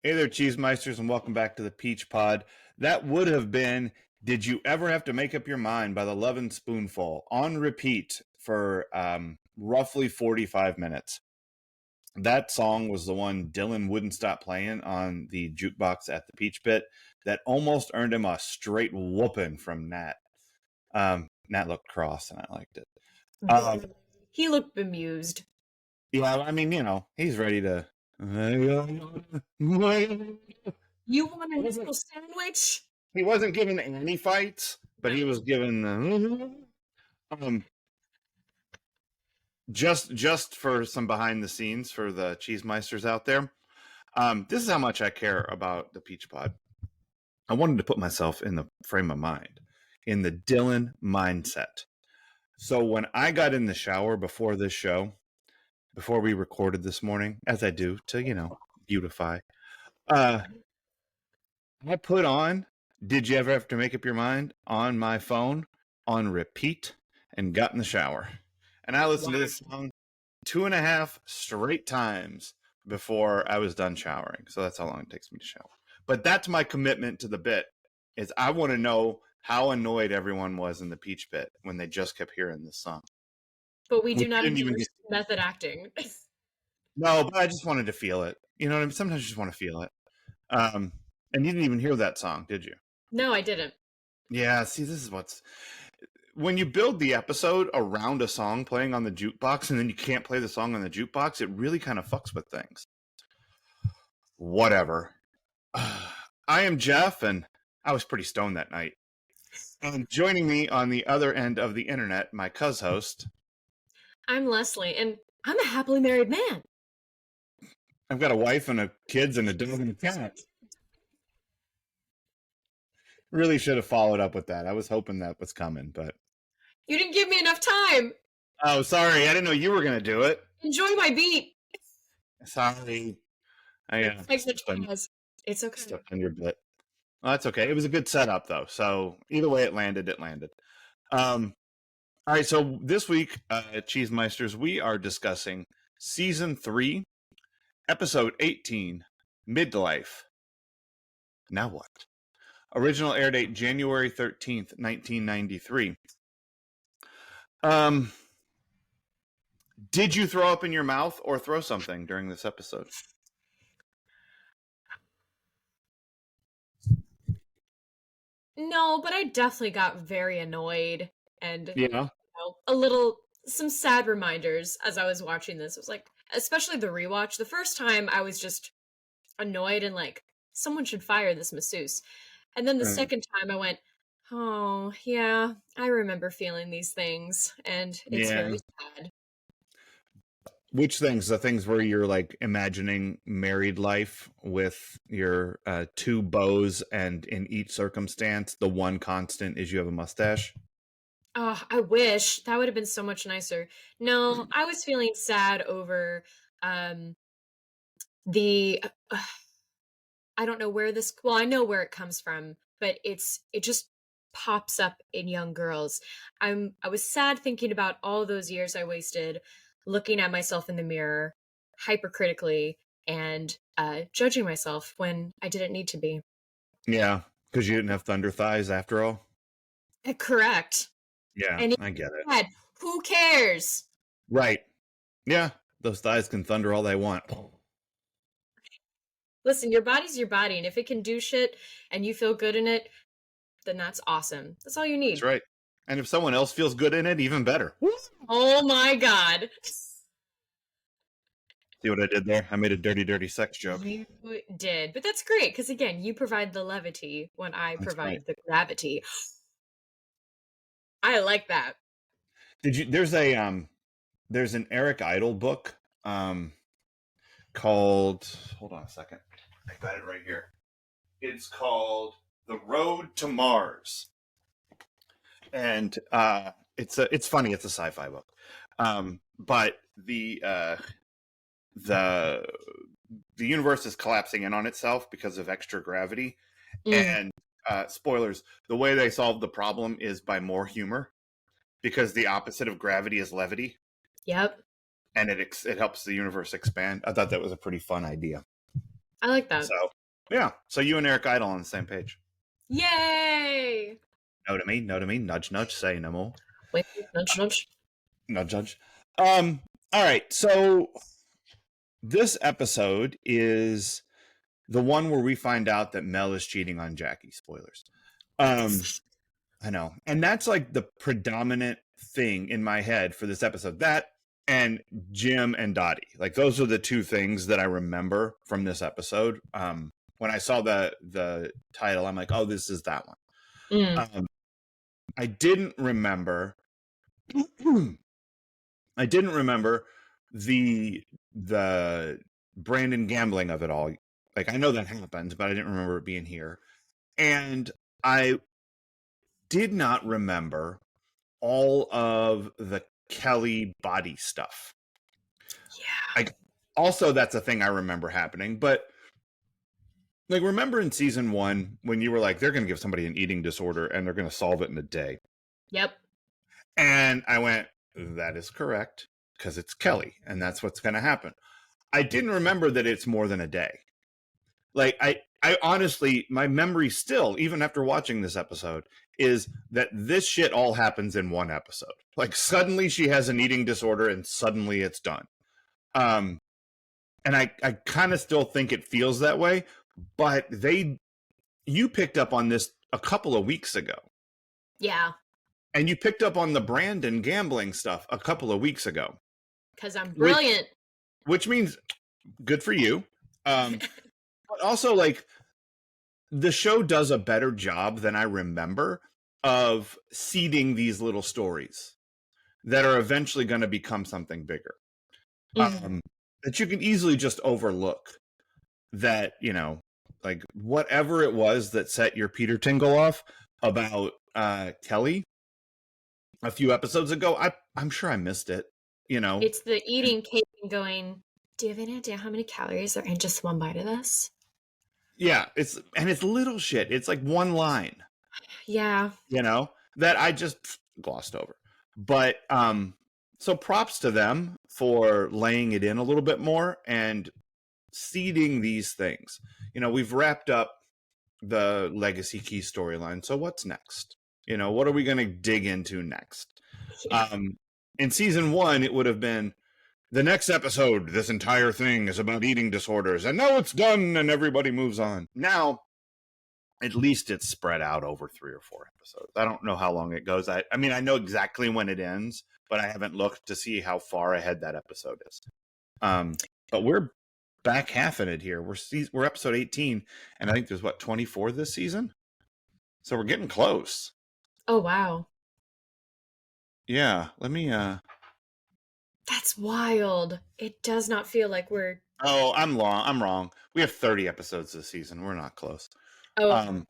Hey there, Cheesemeisters, and welcome back to the Peach Pod. That would have been Did You Ever Have to Make Up Your Mind by the Lovin' Spoonful on repeat for roughly 45 minutes. That song was the one Dylan wouldn't stop playing on the jukebox at the Peach Pit that almost earned him a straight whooping from Nat. Nat looked cross, and I liked it. He looked bemused. Yeah, I mean, he's ready to... You want a little sandwich? He wasn't given any fights, but he was given just for some behind the scenes for the Cheesemeisters out there. This is how much I care about the Peach Pod. I wanted to put myself in the frame of mind, in the Dylan mindset. So when I got in the shower before this show, before we recorded this morning, as I do to, beautify, I put on Did You Ever Have to Make Up Your Mind on my phone on repeat and got in the shower. And I listened to this song 2.5 straight times before I was done showering. So that's how long it takes me to shower. But that's my commitment to the bit, is I want to know how annoyed everyone was in the Peach Pit when they just kept hearing this song. But we do not endorse method acting. No, but I just wanted to feel it. You know what I mean? Sometimes you just want to feel it. And you didn't even hear that song, did you? No, I didn't. Yeah, see, this is when you build the episode around a song playing on the jukebox and then you can't play the song on the jukebox, it really kind of fucks with things. Whatever. I am Jeff, and I was pretty stoned that night. And joining me on the other end of the internet, my host. I'm Leslie, and I'm a happily married man. I've got a wife and kids and a dog and a cat. Really should have followed up with that. I was hoping that was coming, but... You didn't give me enough time. Oh, sorry. I didn't know you were going to do it. Enjoy my beat. Sorry. It's okay. Stepped on your butt. Well, that's okay. It was a good setup, though. So either way it landed. All right, so this week at Cheesemeisters, we are discussing Season 3, Episode 18, Midlife. Now what? Original air date January 13th, 1993. Did you throw up in your mouth or throw something during this episode? No, but I definitely got very annoyed and some sad reminders as I was watching this. It was like, especially the rewatch. The first time I was just annoyed and like, someone should fire this masseuse. And then the second time I went, oh, yeah, I remember feeling these things, and it's very sad. Which things? The things where you're like imagining married life with your two beaux, and in each circumstance, the one constant is you have a mustache? Oh, I wish. That would have been so much nicer. No, I was feeling sad over I don't know where I know where it comes from, but it just pops up in young girls. I was sad thinking about all those years I wasted looking at myself in the mirror hypercritically and judging myself when I didn't need to be. Yeah, because you didn't have thunder thighs after all? Correct. Yeah, and I get it. Who cares? Right. Yeah, those thighs can thunder all they want. Listen, your body's your body, and if it can do shit and you feel good in it, then that's awesome. That's all you need. That's right. And if someone else feels good in it, even better. Oh my God. See what I did there? I made a dirty, dirty sex joke. You did. But that's great, because again, you provide the levity when I provide the gravity. I like that. There's an Eric Idle book called, hold on a second. I got it right here. It's called The Road to Mars. And it's funny, it's a sci-fi book. But the universe is collapsing in on itself because of extra gravity. And spoilers, the way they solve the problem is by more humor, because the opposite of gravity is levity. Yep. And it helps the universe expand. I thought that was a pretty fun idea. I like that. So, yeah. So you and Eric Idle on the same page. Yay! No to me, no to me. Nudge, nudge. Say no more. Wait, nudge, nudge. Nudge, nudge. All right. So this episode is the one where we find out that Mel is cheating on Jackie. Spoilers. I know. And that's like the predominant thing in my head for this episode. That and Jim and Dottie. Like those are the two things that I remember from this episode. When I saw the title, I'm like, oh, this is that one. I didn't remember the Brandon gambling of it all. Like I know that happened, but I didn't remember it being here. And I did not remember all of the Kelly body stuff. Yeah. Like also that's a thing I remember happening, but like remember in season 1 when you were like, they're going to give somebody an eating disorder and they're going to solve it in a day. Yep. And I went, that is correct, because it's Kelly and that's what's going to happen. I didn't remember that it's more than a day. Like I honestly, my memory still, even after watching this episode, is that this shit all happens in one episode. Like suddenly she has an eating disorder and suddenly it's done. And I kind of still think it feels that way, but you picked up on this a couple of weeks ago. Yeah. And you picked up on the Brandon gambling stuff a couple of weeks ago. Because I'm brilliant. Which means good for you. But also, like, the show does a better job than I remember of seeding these little stories that are eventually going to become something bigger. That you can easily just overlook. That, you know, like, whatever it was that set your Peter Tingle off about Kelly a few episodes ago, I'm sure I missed it, you know. It's the eating cake and going, do you have any idea how many calories are in just one bite of this? Yeah, it's little shit. It's like one line. Yeah. You know, that I just glossed over. But so props to them for laying it in a little bit more and seeding these things. You know, we've wrapped up the Legacy Key storyline. So what's next? You know, what are we going to dig into next? Yeah. In season 1, it would have been the next episode, this entire thing is about eating disorders, and now it's done, and everybody moves on. Now, at least it's spread out over 3 or 4 episodes. I don't know how long it goes. I mean, I know exactly when it ends, but I haven't looked to see how far ahead that episode is. But we're back half in it here. We're episode 18, and I think there's, 24 this season? So we're getting close. Oh, wow. Yeah, let me... That's wild. It does not feel like we're... Oh, I'm wrong. We have 30 episodes this season. We're not close. Oh.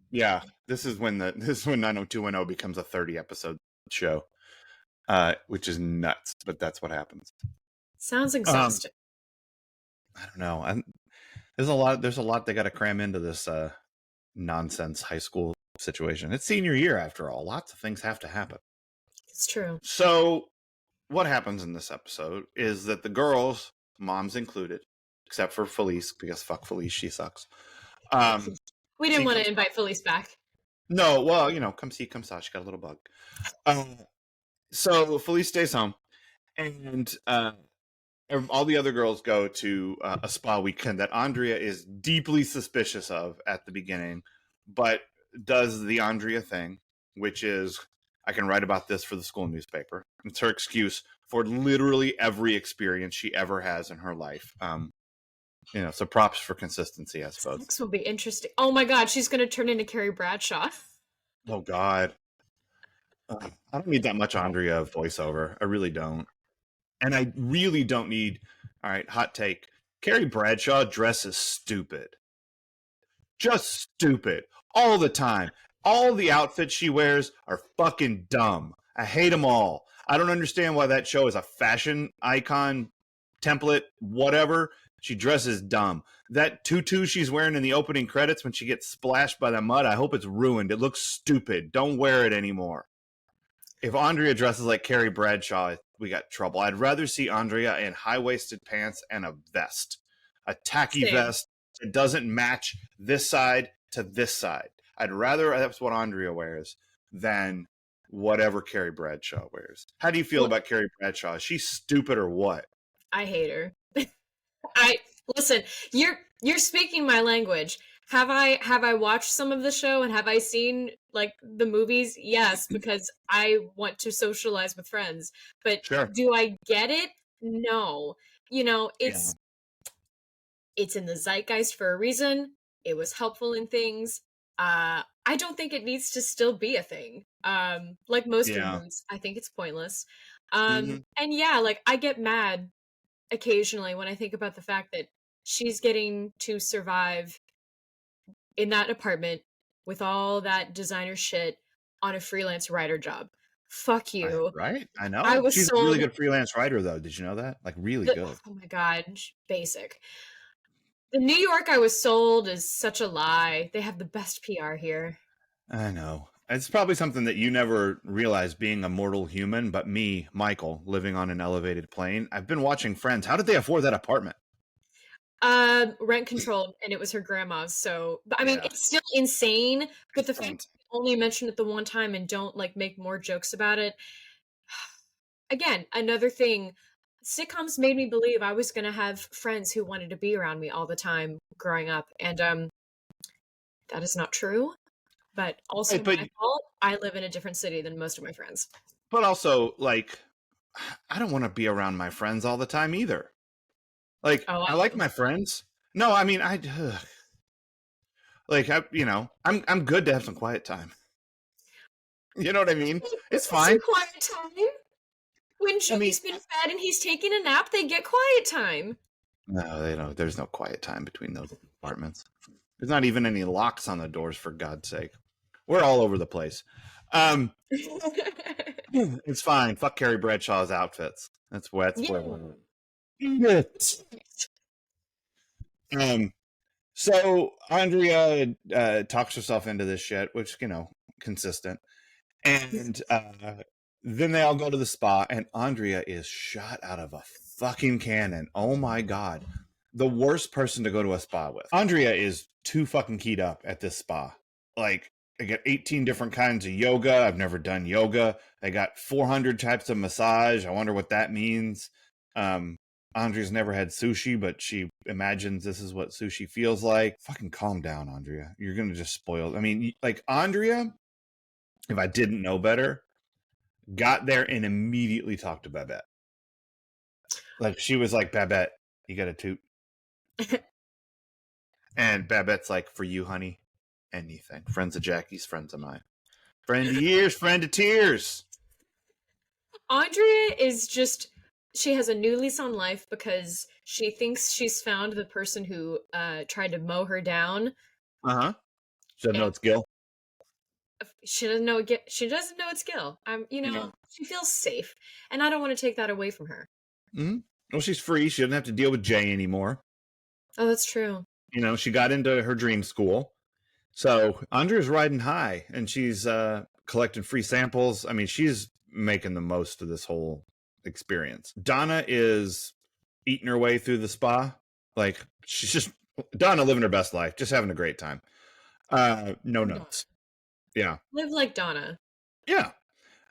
Yeah, this is when 90210 becomes a 30 episode show, which is nuts, but that's what happens. Sounds exhausting. I don't know. There's a lot they got to cram into this nonsense high school situation. It's senior year after all. Lots of things have to happen. It's true. So what happens in this episode is that the girls, moms included, except for Felice, because fuck Felice, she sucks. We didn't want to invite Felice back. No, well, you know, come see, come saw. She got a little bug. So Felice stays home, and all the other girls go to a spa weekend that Andrea is deeply suspicious of at the beginning, but does the Andrea thing, which is, I can write about this for the school newspaper. It's her excuse for literally every experience she ever has in her life. You know, so props for consistency, I suppose. This will be interesting. Oh my God, she's going to turn into Carrie Bradshaw. Oh God. I don't need that much Andrea voiceover. I really don't. And I really don't need, all right, hot take. Carrie Bradshaw dresses stupid. Just stupid. All the time. All the outfits she wears are fucking dumb. I hate them all. I don't understand why that show is a fashion icon, template, whatever. She dresses dumb. That tutu she's wearing in the opening credits when she gets splashed by the mud, I hope it's ruined. It looks stupid. Don't wear it anymore. If Andrea dresses like Carrie Bradshaw, we got trouble. I'd rather see Andrea in high-waisted pants and a vest. A tacky vest that doesn't match this side to this side. I'd rather that's what Andrea wears than whatever Carrie Bradshaw wears. How do you feel about Carrie Bradshaw? Is she stupid or what? I hate her. I listen, you're speaking my language. Have I watched some of the show and have I seen like the movies? Yes, because I want to socialize with friends. But Sure. do I get it? No. You know, it's in the zeitgeist for a reason. It was helpful in things. I don't think it needs to still be a thing. Like most reboots, I think it's pointless. And yeah, like I get mad occasionally when I think about the fact that she's getting to survive in that apartment with all that designer shit on a freelance writer job. Fuck you. Right? I know. I was She's a really good freelance writer, though. Did you know that? Like, really good. Oh my God. Basic. The New York I was sold is such a lie. They have the best PR here. I know. It's probably something that you never realized being a mortal human, but me, Michael, living on an elevated plane. I've been watching Friends. How did they afford that apartment? Rent controlled, and it was her grandma's. So, but I mean, it's still insane. But the fact only mention it the one time and don't like make more jokes about it. Again, another thing. Sitcoms made me believe I was going to have friends who wanted to be around me all the time growing up, and that is not true. But also my fault. I live in a different city than most of my friends. But also, like, I don't want to be around my friends all the time either. Like, I like my friends. No, I mean, I'm good to have some quiet time. You know what I mean? It's fine. Quiet time. When Joey's been fed and he's taking a nap, they get quiet time. No, they don't. There's no quiet time between those apartments. There's not even any locks on the doors, for God's sake. We're all over the place. It's fine. Fuck Carrie Bradshaw's outfits. That's where. So Andrea talks herself into this shit, which, consistent. And then they all go to the spa, and Andrea is shot out of a fucking cannon. Oh my God. The worst person to go to a spa with. Andrea is too fucking keyed up at this spa. Like, they got 18 different kinds of yoga. I've never done yoga. They got 400 types of massage. I wonder what that means. Andrea's never had sushi, but she imagines this is what sushi feels like. Fucking calm down, Andrea. You're going to just spoil. I mean, like, Andrea, if I didn't know better, got there and immediately talked to Babette. Like, she was like, Babette, you got a toot? And Babette's like, for you, honey, anything. Friends of Jackie's, friends of mine. Friend of years, friend of tears. Andrea is just, she has a new lease on life because she thinks she's found the person who tried to mow her down. Uh-huh. She doesn't know it's Gil. She doesn't know it's Gil. She feels safe, and I don't want to take that away from her. Mm-hmm. Well, she's free. She doesn't have to deal with Jay anymore. Oh, that's true. She got into her dream school. So Andrea's riding high, and she's collecting free samples. I mean, she's making the most of this whole experience. Donna is eating her way through the spa. Like, she's just Donna living her best life, just having a great time. No notes. Yeah. Live like Donna. Yeah.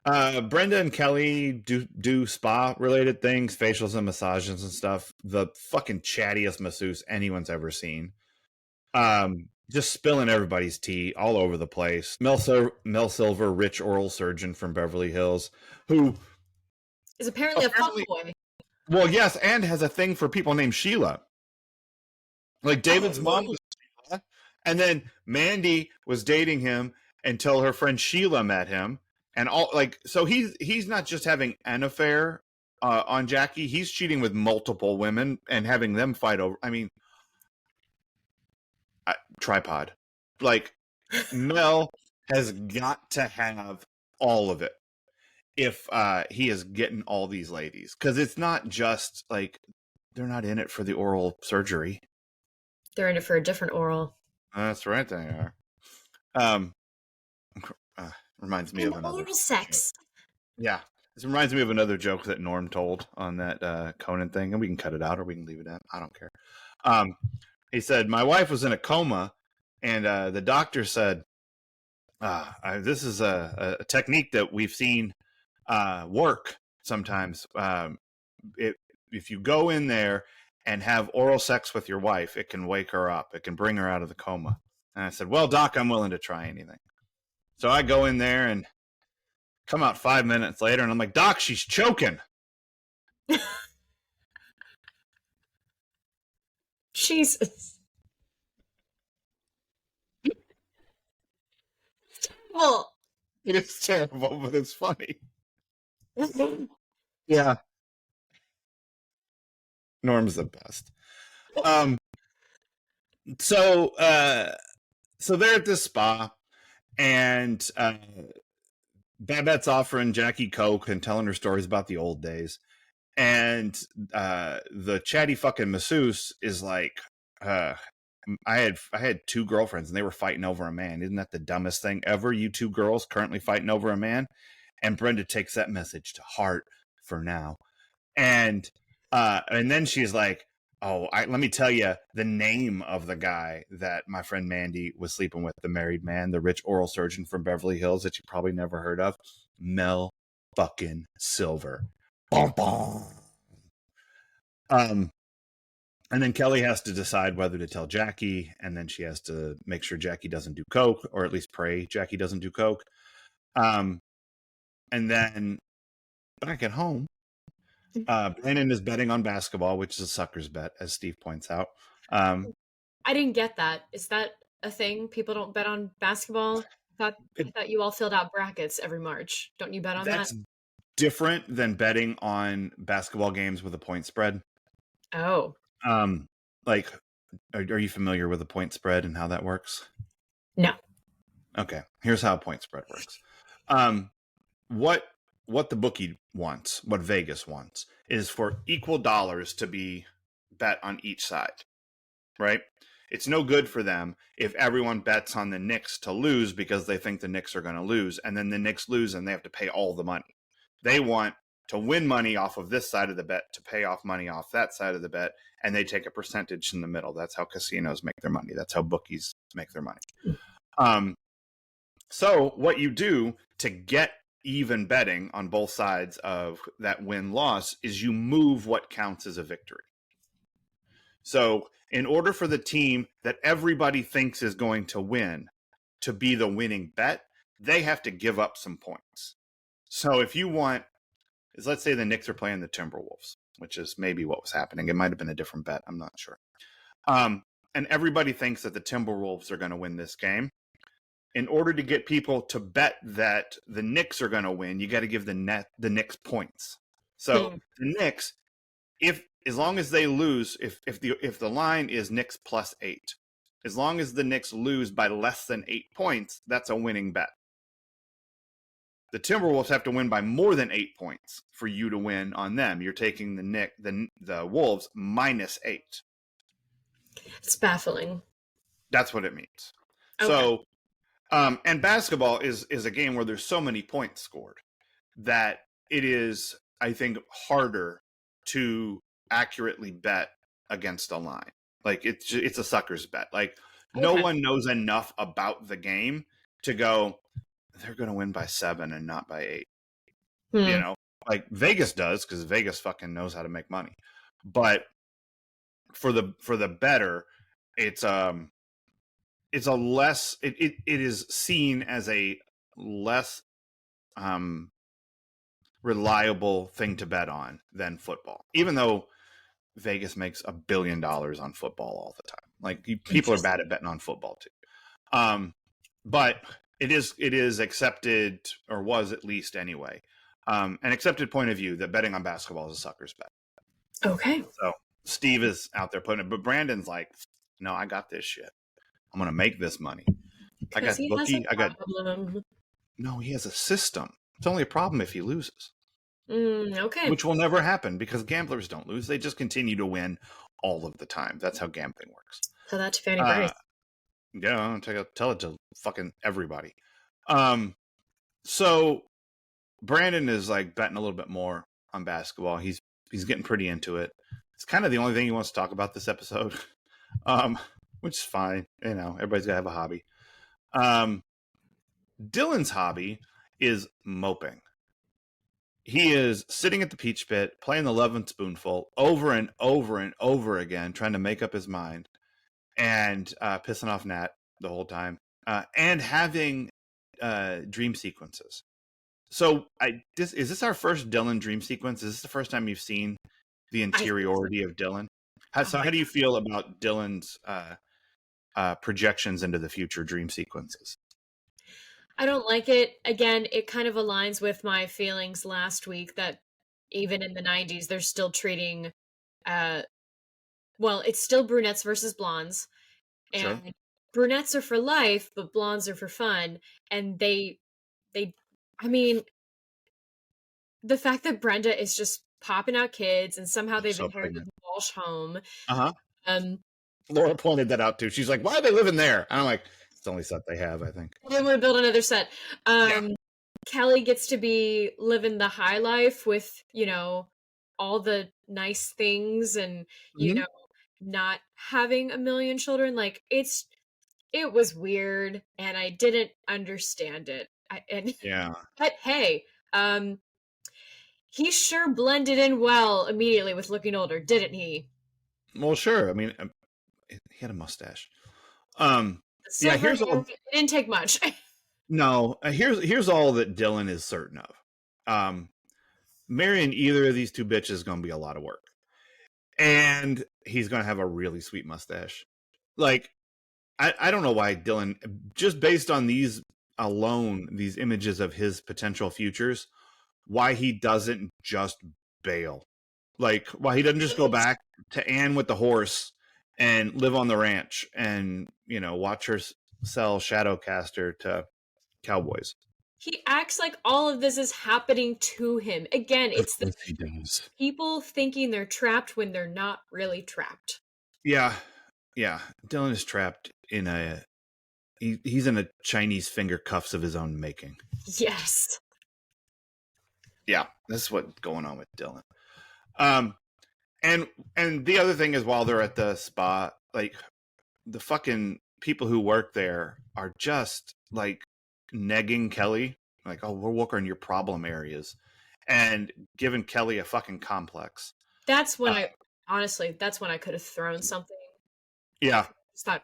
Brenda and Kelly do spa related things, facials and massages and stuff. The fucking chattiest masseuse anyone's ever seen. Just spilling everybody's tea all over the place. Mel Silver, rich oral surgeon from Beverly Hills, who is apparently a fuckboy. Well, yes, and has a thing for people named Sheila. Like, David's mom was Sheila, and then Mandy was dating him until her friend Sheila met him, and so he's not just having an affair on Jackie, he's cheating with multiple women and having them fight over. I mean, tripod. Like, Mel has got to have all of it if he is getting all these ladies, because it's not just like they're not in it for the oral surgery. They're in it for a different oral. That's right, they are. Reminds me of another oral sex. Joke. Yeah, this reminds me of another joke that Norm told on that Conan thing, and we can cut it out or we can leave it in. I don't care. He said, my wife was in a coma, and the doctor said, this is a technique that we've seen work sometimes. If you go in there and have oral sex with your wife, it can wake her up. It can bring her out of the coma. And I said, well, Doc, I'm willing to try anything. So I go in there and come out 5 minutes later, and I'm like, Doc, she's choking. Jesus. Well, it is terrible, but it's funny. Yeah. Norm's the best. So they're at this spa, and Babette's offering Jackie Coke and telling her stories about the old days. And the chatty fucking masseuse is like, I had 2 girlfriends and they were fighting over a man. Isn't that the dumbest thing ever? You 2 girls currently fighting over a man? And Brenda takes that message to heart for now. And then she's like, let me tell you the name of the guy that my friend Mandy was sleeping with, the married man, the rich oral surgeon from Beverly Hills that you probably never heard of. Mel fucking Silver. Bom, bom. And then Kelly has to decide whether to tell Jackie, and then she has to make sure Jackie doesn't do coke, or at least pray Jackie doesn't do coke. And then back at home, Brandon is betting on basketball, which is a sucker's bet, as Steve points out. I didn't get that. Is that a thing? People don't bet on basketball? I thought you all filled out brackets every March. Don't you bet on that? That's different than betting on basketball games with a point spread. Oh. Like, are you familiar with a point spread and how that works? No. Okay, here's how a point spread works. What the bookie wants, what Vegas wants, is for equal dollars to be bet on each side, right? It's no good for them if everyone bets on the Knicks to lose because they think the Knicks are going to lose, and then the Knicks lose and they have to pay all the money. They want to win money off of this side of the bet to pay off money off that side of the bet, and they take a percentage in the middle. That's how casinos make their money. That's how bookies make their money. So what you do to get even betting on both sides of that win-loss is you move what counts as a victory. So in order for the team that everybody thinks is going to win to be the winning bet, they have to give up some points. So if you want, let's say the Knicks are playing the Timberwolves, which is maybe what was happening. It might have been a different bet. I'm not sure. And everybody thinks that the Timberwolves are going to win this game. In order to get people to bet that the Knicks are going to win, you got to give the Knicks points. So the Knicks, as long as they lose, if the line is Knicks +8, as long as the Knicks lose by less than 8 points, that's a winning bet. The Timberwolves have to win by more than 8 points for you to win on them. You're taking the Wolves -8. It's baffling. That's what it means. Okay. So, and basketball is a game where there's so many points scored that it is, I think, harder to accurately bet against a line. Like it's a sucker's bet. Like no one knows enough about the game to go, they're going to win by 7 and not by 8. You know, like Vegas does, because Vegas fucking knows how to make money. But for the better, it is seen as a less reliable thing to bet on than football, even though Vegas makes $1 billion on football all the time. Like people are bad at betting on football too. But it is accepted, or was at least anyway, an accepted point of view that betting on basketball is a sucker's bet. Okay. So Steve is out there putting it, but Brandon's like, no, I got this shit. I'm going to make this money. I got bookie. No, he has a system. It's only a problem if he loses. Okay. Which will never happen because gamblers don't lose. They just continue to win all of the time. That's how gambling works. Tell that to Fanny Bryce. Yeah, tell it to fucking everybody. So Brandon is like betting a little bit more on basketball. He's getting pretty into it. It's kind of the only thing he wants to talk about this episode. which is fine. You know, everybody's got to have a hobby. Dylan's hobby is moping. He is sitting at the peach pit, playing the Love and Spoonful over and over and over again, trying to make up his mind, and pissing off Nat the whole time, and having dream sequences. So, is this our first Dylan dream sequence? Is this the first time you've seen the interiority of Dylan? How do you feel about Dylan's projections into the future dream sequences? I don't like it. Again, it kind of aligns with my feelings last week that even in the 90s, they're still treating, well, it's still brunettes versus blondes. And Sure. brunettes are for life, but blondes are for fun. And I mean, the fact that Brenda is just popping out kids and somehow they've inherited the Walsh home. Laura pointed that out too. She's like, why are they living there? And I'm like, it's the only set they have, I think. They want to build another set. Kelly gets to be living the high life with, you know, all the nice things and, you know, not having a million children. Like, it was weird and I didn't understand it. But hey, he sure blended in well immediately with looking older, didn't he? Well, sure. I mean, he had a mustache. Here's all. It didn't take much. No, here's all that Dylan is certain of. Marrying either of these two bitches is going to be a lot of work, and he's going to have a really sweet mustache. Like, I don't know why Dylan, just based on these alone, these images of his potential futures, why he doesn't just bail. Like, why he doesn't just go back to Anne with the horse and live on the ranch and, you know, watch her sell Shadowcaster to cowboys. He acts like all of this is happening to him. Again, it's the people thinking they're trapped when they're not really trapped. Yeah. Dylan is trapped in he's in a Chinese finger cuffs of his own making. Yes. Yeah, that's what's going on with Dylan. And the other thing is, while they're at the spa, like, the fucking people who work there are just like negging Kelly, like, oh, we're working on your problem areas, and giving Kelly a fucking complex. That's when that's when I could have thrown something. Yeah. It's not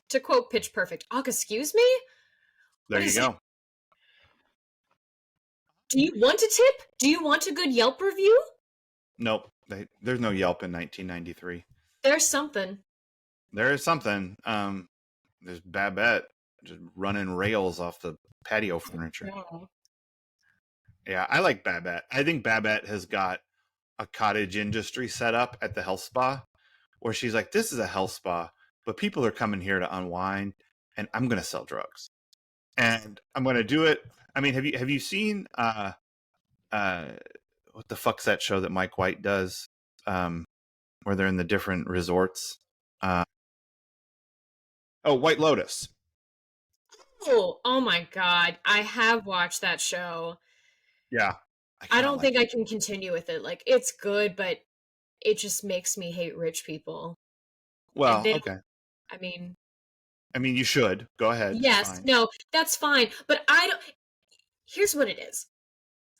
to quote Pitch Perfect, excuse me? There you go. Do you want a tip? Do you want a good Yelp review? Nope. There's no Yelp in 1993. There's something. There is something. There's Babette just running rails off the patio furniture. Yeah, I like Babette. I think Babette has got a cottage industry set up at the health spa where she's like, this is a health spa, but people are coming here to unwind, and I'm going to sell drugs. And I'm going to do it. I mean, have you seen what the fuck's that show that Mike White does, where they're in the different resorts? White Lotus. Oh my God. I have watched that show. Yeah. I don't think I can continue with it. Like, it's good, but it just makes me hate rich people. Well, okay. I mean, you should. Go ahead. Yes. No, that's fine. But here's what it is.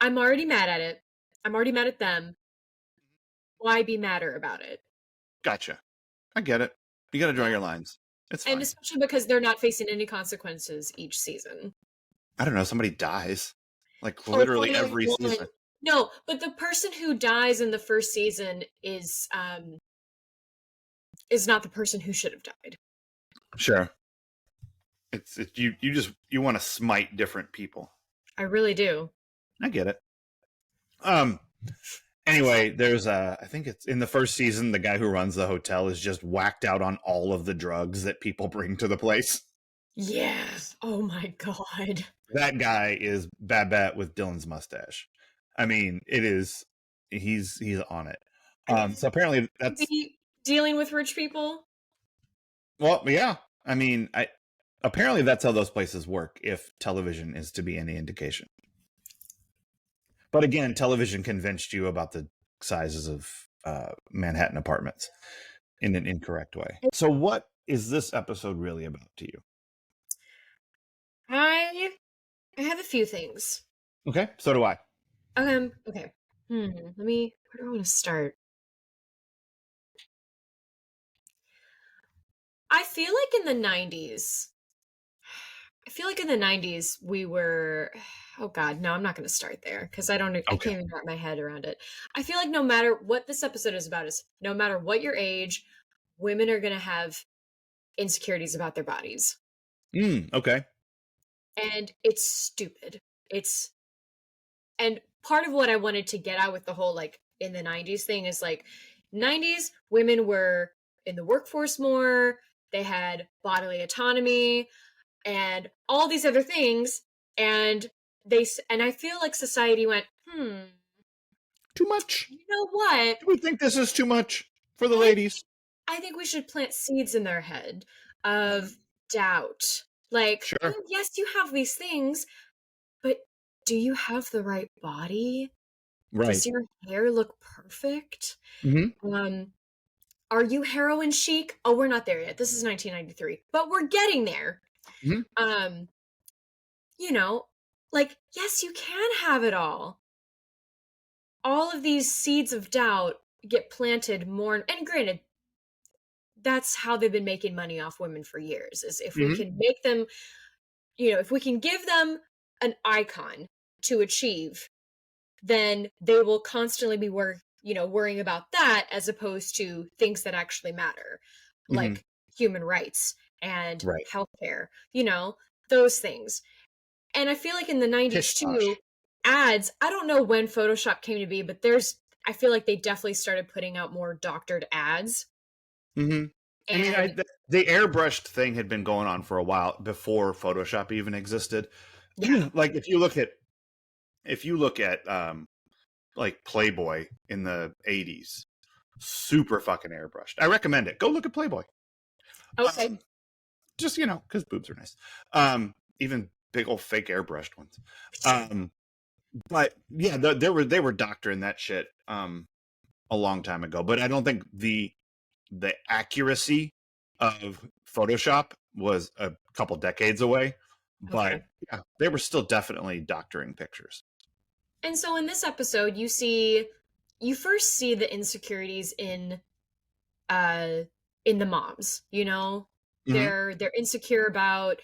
I'm already mad at it. I'm already mad at them. Why be madder about it? Gotcha. I get it. You got to draw your lines. It's fine. And especially because they're not facing any consequences each season. I don't know. Somebody dies. Like, literally every season. No, but the person who dies in the first season is not the person who should have died. Sure. It's you want to smite different people. I really do. I get it. Anyway, there's I think it's in the first season, the guy who runs the hotel is just whacked out on all of the drugs that people bring to the place. Yeah. Oh my God. That guy is Babette with Dylan's mustache. I mean, he's on it. So apparently that's dealing with rich people. Well, yeah. I mean, apparently that's how those places work, if television is to be any indication. But again, television convinced you about the sizes of Manhattan apartments. in an incorrect way. So what is this episode really about to you? I have a few things. Okay, so do I. Okay. Where do I want to start? I feel like in the 90s, we were, oh God, no, I'm not going to start there because I can't even wrap my head around it. I feel like no matter what this episode is about, is no matter what your age, women are going to have insecurities about their bodies. Okay. And it's stupid. And part of what I wanted to get at with the whole like in the 90s thing is like 90s women were in the workforce more, they had bodily autonomy and all these other things, and I feel like society went, too much. You know what? Do we think this is too much for the ladies? I think we should plant seeds in their head of doubt. Like, sure. Yes, you have these things, but do you have the right body? Right. Does your hair look perfect? Are you heroin chic? Oh, we're not there yet. This is 1993, but we're getting there. Like, yes, you can have it all. All of these seeds of doubt get planted more, and granted, that's how they've been making money off women for years, is if we can make them, if we can give them an icon to achieve, then they will constantly be worrying about that as opposed to things that actually matter, like human rights and healthcare, those things. And I feel like in the 90s too, ads, I don't know when Photoshop came to be, but I feel like they definitely started putting out more doctored ads. I mean, the airbrushed thing had been going on for a while before Photoshop even existed. Yeah. Like if you look at like Playboy in the 80s, super fucking airbrushed. I recommend it. Go look at Playboy. Okay. Just, because boobs are nice. Even big old fake airbrushed ones. But yeah, they were doctoring that shit a long time ago. But I don't think the accuracy of Photoshop was a couple decades away. But yeah, they were still definitely doctoring pictures. And so in this episode, you first see the insecurities in the moms, they're insecure about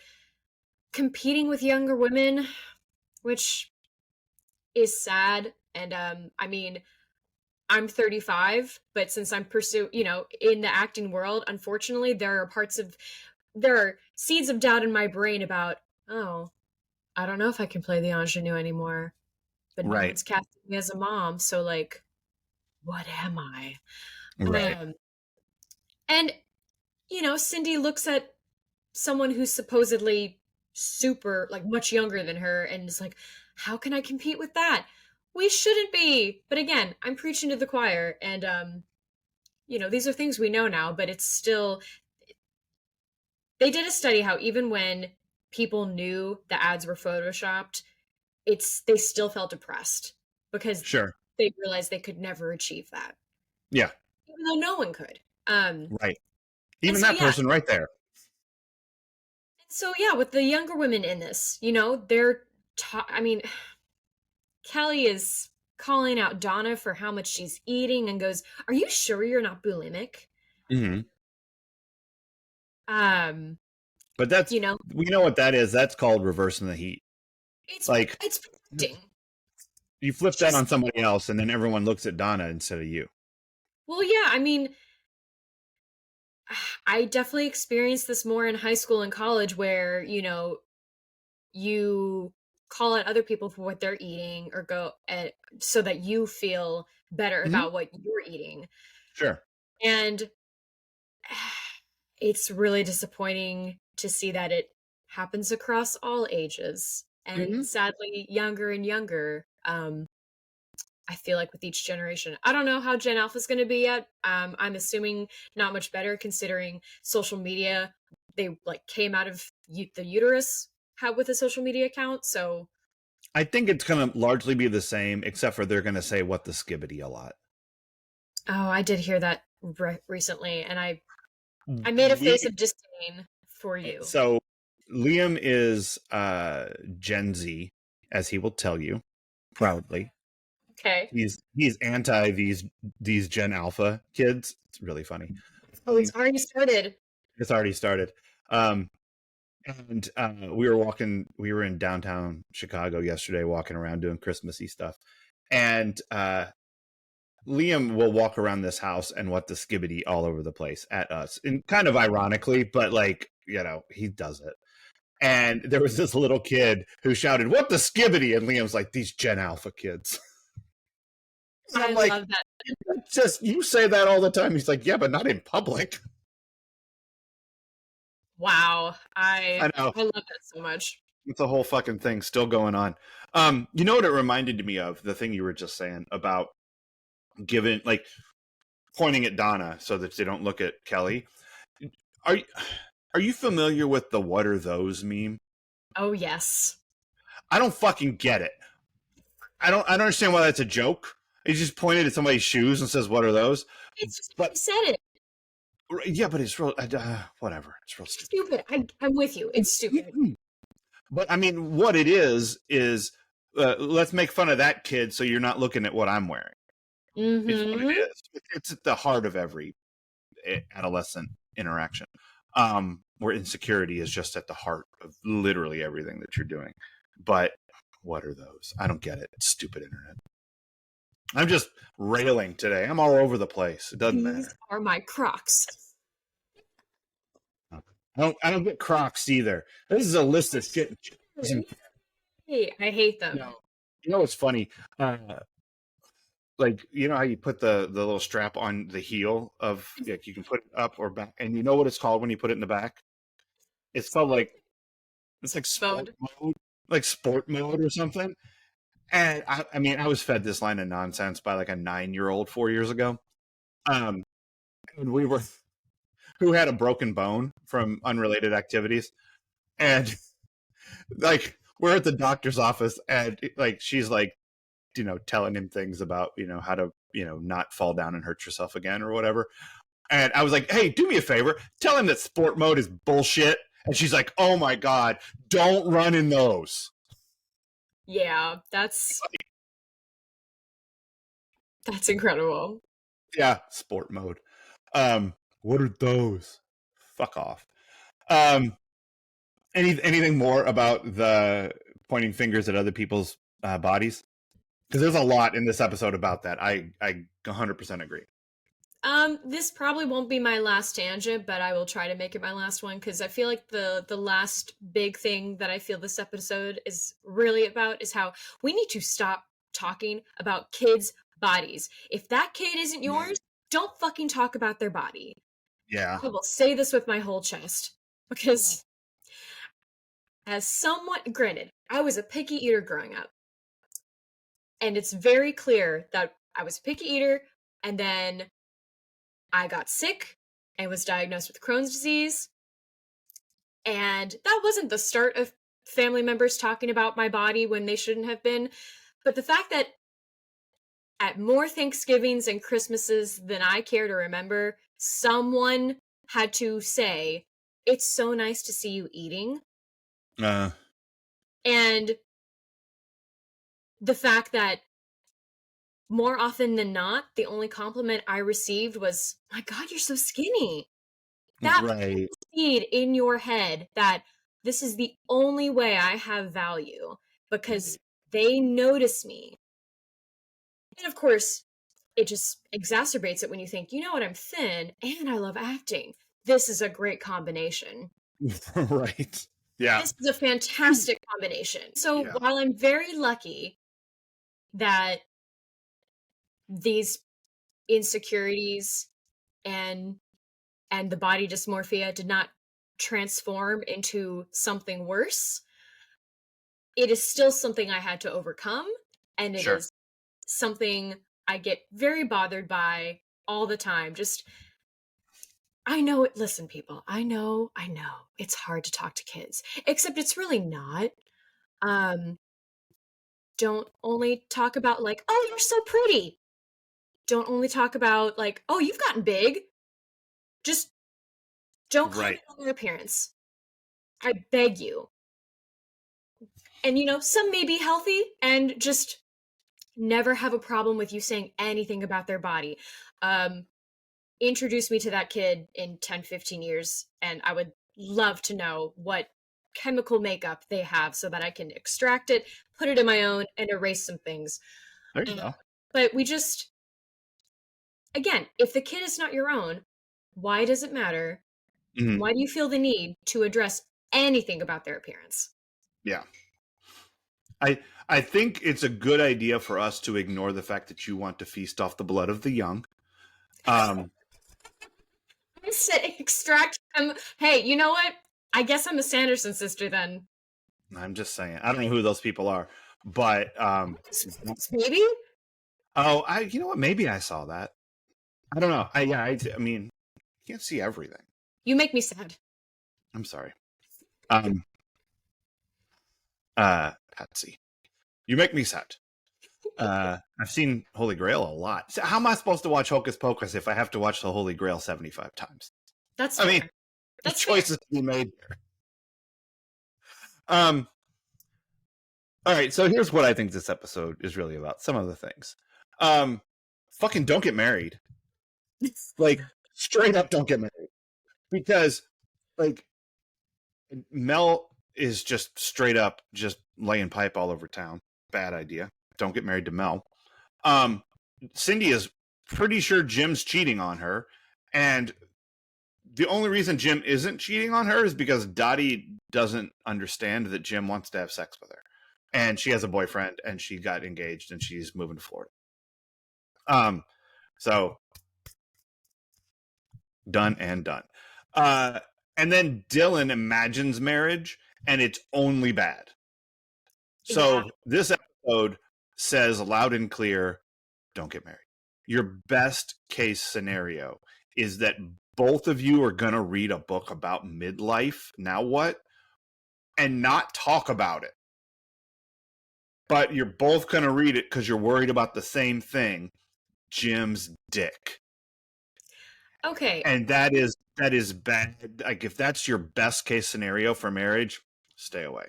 competing with younger women, which is sad. And I mean, I'm 35, but since I'm in the acting world, unfortunately, there are seeds of doubt in my brain about, oh, I don't know if I can play the ingenue anymore. But no one's casting me as a mom, so like, what am I? Right. And Cindy looks at someone who's supposedly super, like, much younger than her, and is like, how can I compete with that? We shouldn't be. But again, I'm preaching to the choir, and these are things we know now, but it's still. They did a study how even when people knew the ads were photoshopped, they still felt depressed because they realized they could never achieve that. Yeah. Even though no one could. Right. Even that person right there. So yeah, with the younger women in this, Kelly is calling out Donna for how much she's eating and goes, "Are you sure you're not bulimic?" But that's, we know what that is. That's called reversing the heat. It's projecting. You flip that on somebody else, and then everyone looks at Donna instead of you. Well, yeah, I mean, I definitely experienced this more in high school and college where, you call out other people for what they're eating or go so that you feel better about what you're eating. Sure. And it's really disappointing to see that it happens across all ages. And sadly, younger and younger. I feel like with each generation. I don't know how Gen Alpha is going to be yet. I'm assuming not much better considering social media. They came out of the uterus with a social media account. So I think it's going to largely be the same, except for they're going to say "what the skibbity" a lot. Oh, I did hear that recently, and I made a face of disdain for you. So Liam is Gen Z, as he will tell you proudly. Okay. He's anti these Gen Alpha kids. It's really funny. Oh, it's already started. It's already started. And we were in downtown Chicago yesterday, walking around doing Christmassy stuff. And Liam will walk around this house and what the skibbity all over the place at us. And kind of ironically, but like, he does it. And there was this little kid who shouted, "What the skibbity?" And Liam's like, "These Gen Alpha kids." And I'm like, love that. Just, you say that all the time. He's like, "Yeah, but not in public." Wow. I know. I love that so much. It's a whole fucking thing still going on. You know what it reminded me of? The thing you were just saying about pointing at Donna so that they don't look at Kelly. Are you familiar with the "what are those" meme? Oh, yes. I don't fucking get it. I don't understand why that's a joke. He just pointed at somebody's shoes and says, "What are those?" It's just he said it. Yeah, but it's real. Whatever. It's real stupid. I'm with you. It's stupid. But I mean, what it is let's make fun of that kid so you're not looking at what I'm wearing. Mm-hmm. It's what it is. It's at the heart of every adolescent interaction, where insecurity is just at the heart of literally everything that you're doing. But what are those? I don't get it. It's stupid internet. I'm just railing today. I'm all over the place. It doesn't matter. These are my Crocs. I don't get Crocs either. This is a list of shit. Hey, I hate them. You know what's funny? Like, you know how you put the little strap on the heel of, like, you can put it up or back, and you know what it's called when you put it in the back? It's called it's like sport mode, like sport mode or something. And I mean, I was fed this line of nonsense by like a 9-year-old 4 years ago. And who had a broken bone from unrelated activities. And like, we're at the doctor's office and like, she's like, telling him things about, how to, not fall down and hurt yourself again or whatever. And I was like, "Hey, do me a favor. Tell him that sport mode is bullshit." And she's like, "Oh my God, don't run in those." Yeah, that's incredible. Yeah, sport mode. What are those? Fuck off. Anything more about the pointing fingers at other people's bodies? Because there's a lot in this episode about that. I 100% agree. This probably won't be my last tangent, but I will try to make it my last one because I feel like the last big thing that I feel this episode is really about is how we need to stop talking about kids' bodies. If that kid isn't yours, don't fucking talk about their body. Yeah. I will say this with my whole chest because as somewhat, granted, I was a picky eater growing up. And it's very clear that I was a picky eater and then I got sick and was diagnosed with Crohn's disease. And that wasn't the start of family members talking about my body when they shouldn't have been. But the fact that at more Thanksgivings and Christmases than I care to remember, someone had to say, "It's so nice to see you eating." And the fact that more often than not, the only compliment I received was, "My God, you're so skinny." That seed in your head that this is the only way I have value because they notice me. And of course, it just exacerbates it when you think, you know what, I'm thin and I love acting. This is a great combination. Right. Yeah. This is a fantastic combination. So while I'm very lucky that these insecurities and the body dysmorphia did not transform into something worse, it is still something I had to overcome, and it is something I get very bothered by all the time. Just, I know it. Listen, people, I know it's hard to talk to kids, except it's really not. Don't only talk about like, "Oh, you're so pretty." don't only talk about like, oh, you've gotten big. Just don't comment Right. on their appearance. I beg you. And some may be healthy and just never have a problem with you saying anything about their body. Introduce me to that kid in 10, 15 years, and I would love to know what chemical makeup they have so that I can extract it, put it in my own, and erase some things. There you go. But we just, again, if the kid is not your own, why does it matter? Mm-hmm. Why do you feel the need to address anything about their appearance? Yeah. I think it's a good idea for us to ignore the fact that you want to feast off the blood of the young. I said extract them. Hey, you know what? I guess I'm a Sanderson sister then. I'm just saying. I don't know who those people are, but Maybe. oh, you know what? Maybe I saw that. I don't know. I mean, you can't see everything. You make me sad. I'm sorry. Patsy, you make me sad. I've seen Holy Grail a lot. So how am I supposed to watch Hocus Pocus if I have to watch the Holy Grail 75 times? That's fair. I mean, that's choices to be made there. All right, so here's what I think this episode is really about. Some of the things. Fucking don't get married. Like, straight up don't get married. Because, like, Mel is just straight up just laying pipe all over town. Bad idea. Don't get married to Mel. Cindy is pretty sure Jim's cheating on her. And the only reason Jim isn't cheating on her is because Dottie doesn't understand that Jim wants to have sex with her. And she has a boyfriend, and she got engaged, and she's moving to Florida. So done and done. And then Dylan imagines marriage, and it's only bad. So This episode says loud and clear, don't get married. Your best case scenario is that both of you are going to read a book about midlife, now what, and not talk about it. But you're both going to read it because you're worried about the same thing, Jim's dick. Okay. And that is bad. Like, if that's your best case scenario for marriage, stay away.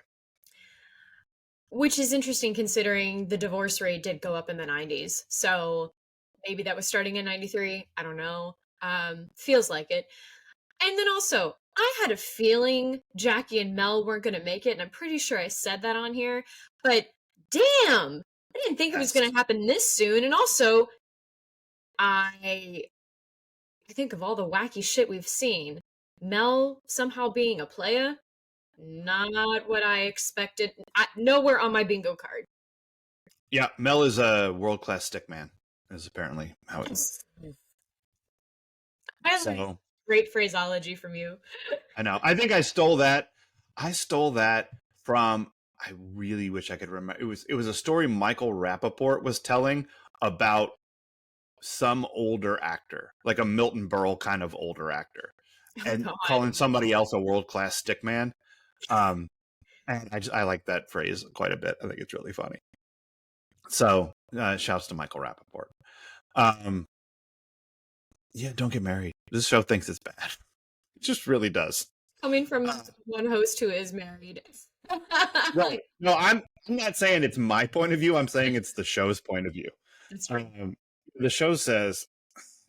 Which is interesting considering the divorce rate did go up in the 90s. So maybe that was starting in 93. I don't know. Feels like it. And then also, I had a feeling Jackie and Mel weren't going to make it, and I'm pretty sure I said that on here. But damn, I didn't think it was going to happen this soon. And also, I think of all the wacky shit we've seen, Mel somehow being a playa, not what I expected. Nowhere on my bingo card. Yeah, Mel is a world-class stick man, is apparently how it is. I have great phraseology from you. I know. I think I stole that. From, I really wish I could remember. It was a story Michael Rappaport was telling about some older actor, like a Milton Berle kind of older actor, and calling somebody else a world-class stick man. And I like that phrase quite a bit. I think it's really funny. So shouts to Michael Rappaport. Yeah, don't get married. This show thinks it's bad. It just really does. Coming from one host who is married. Right. No, I'm not saying it's my point of view. I'm saying it's the show's point of view. That's right. The show says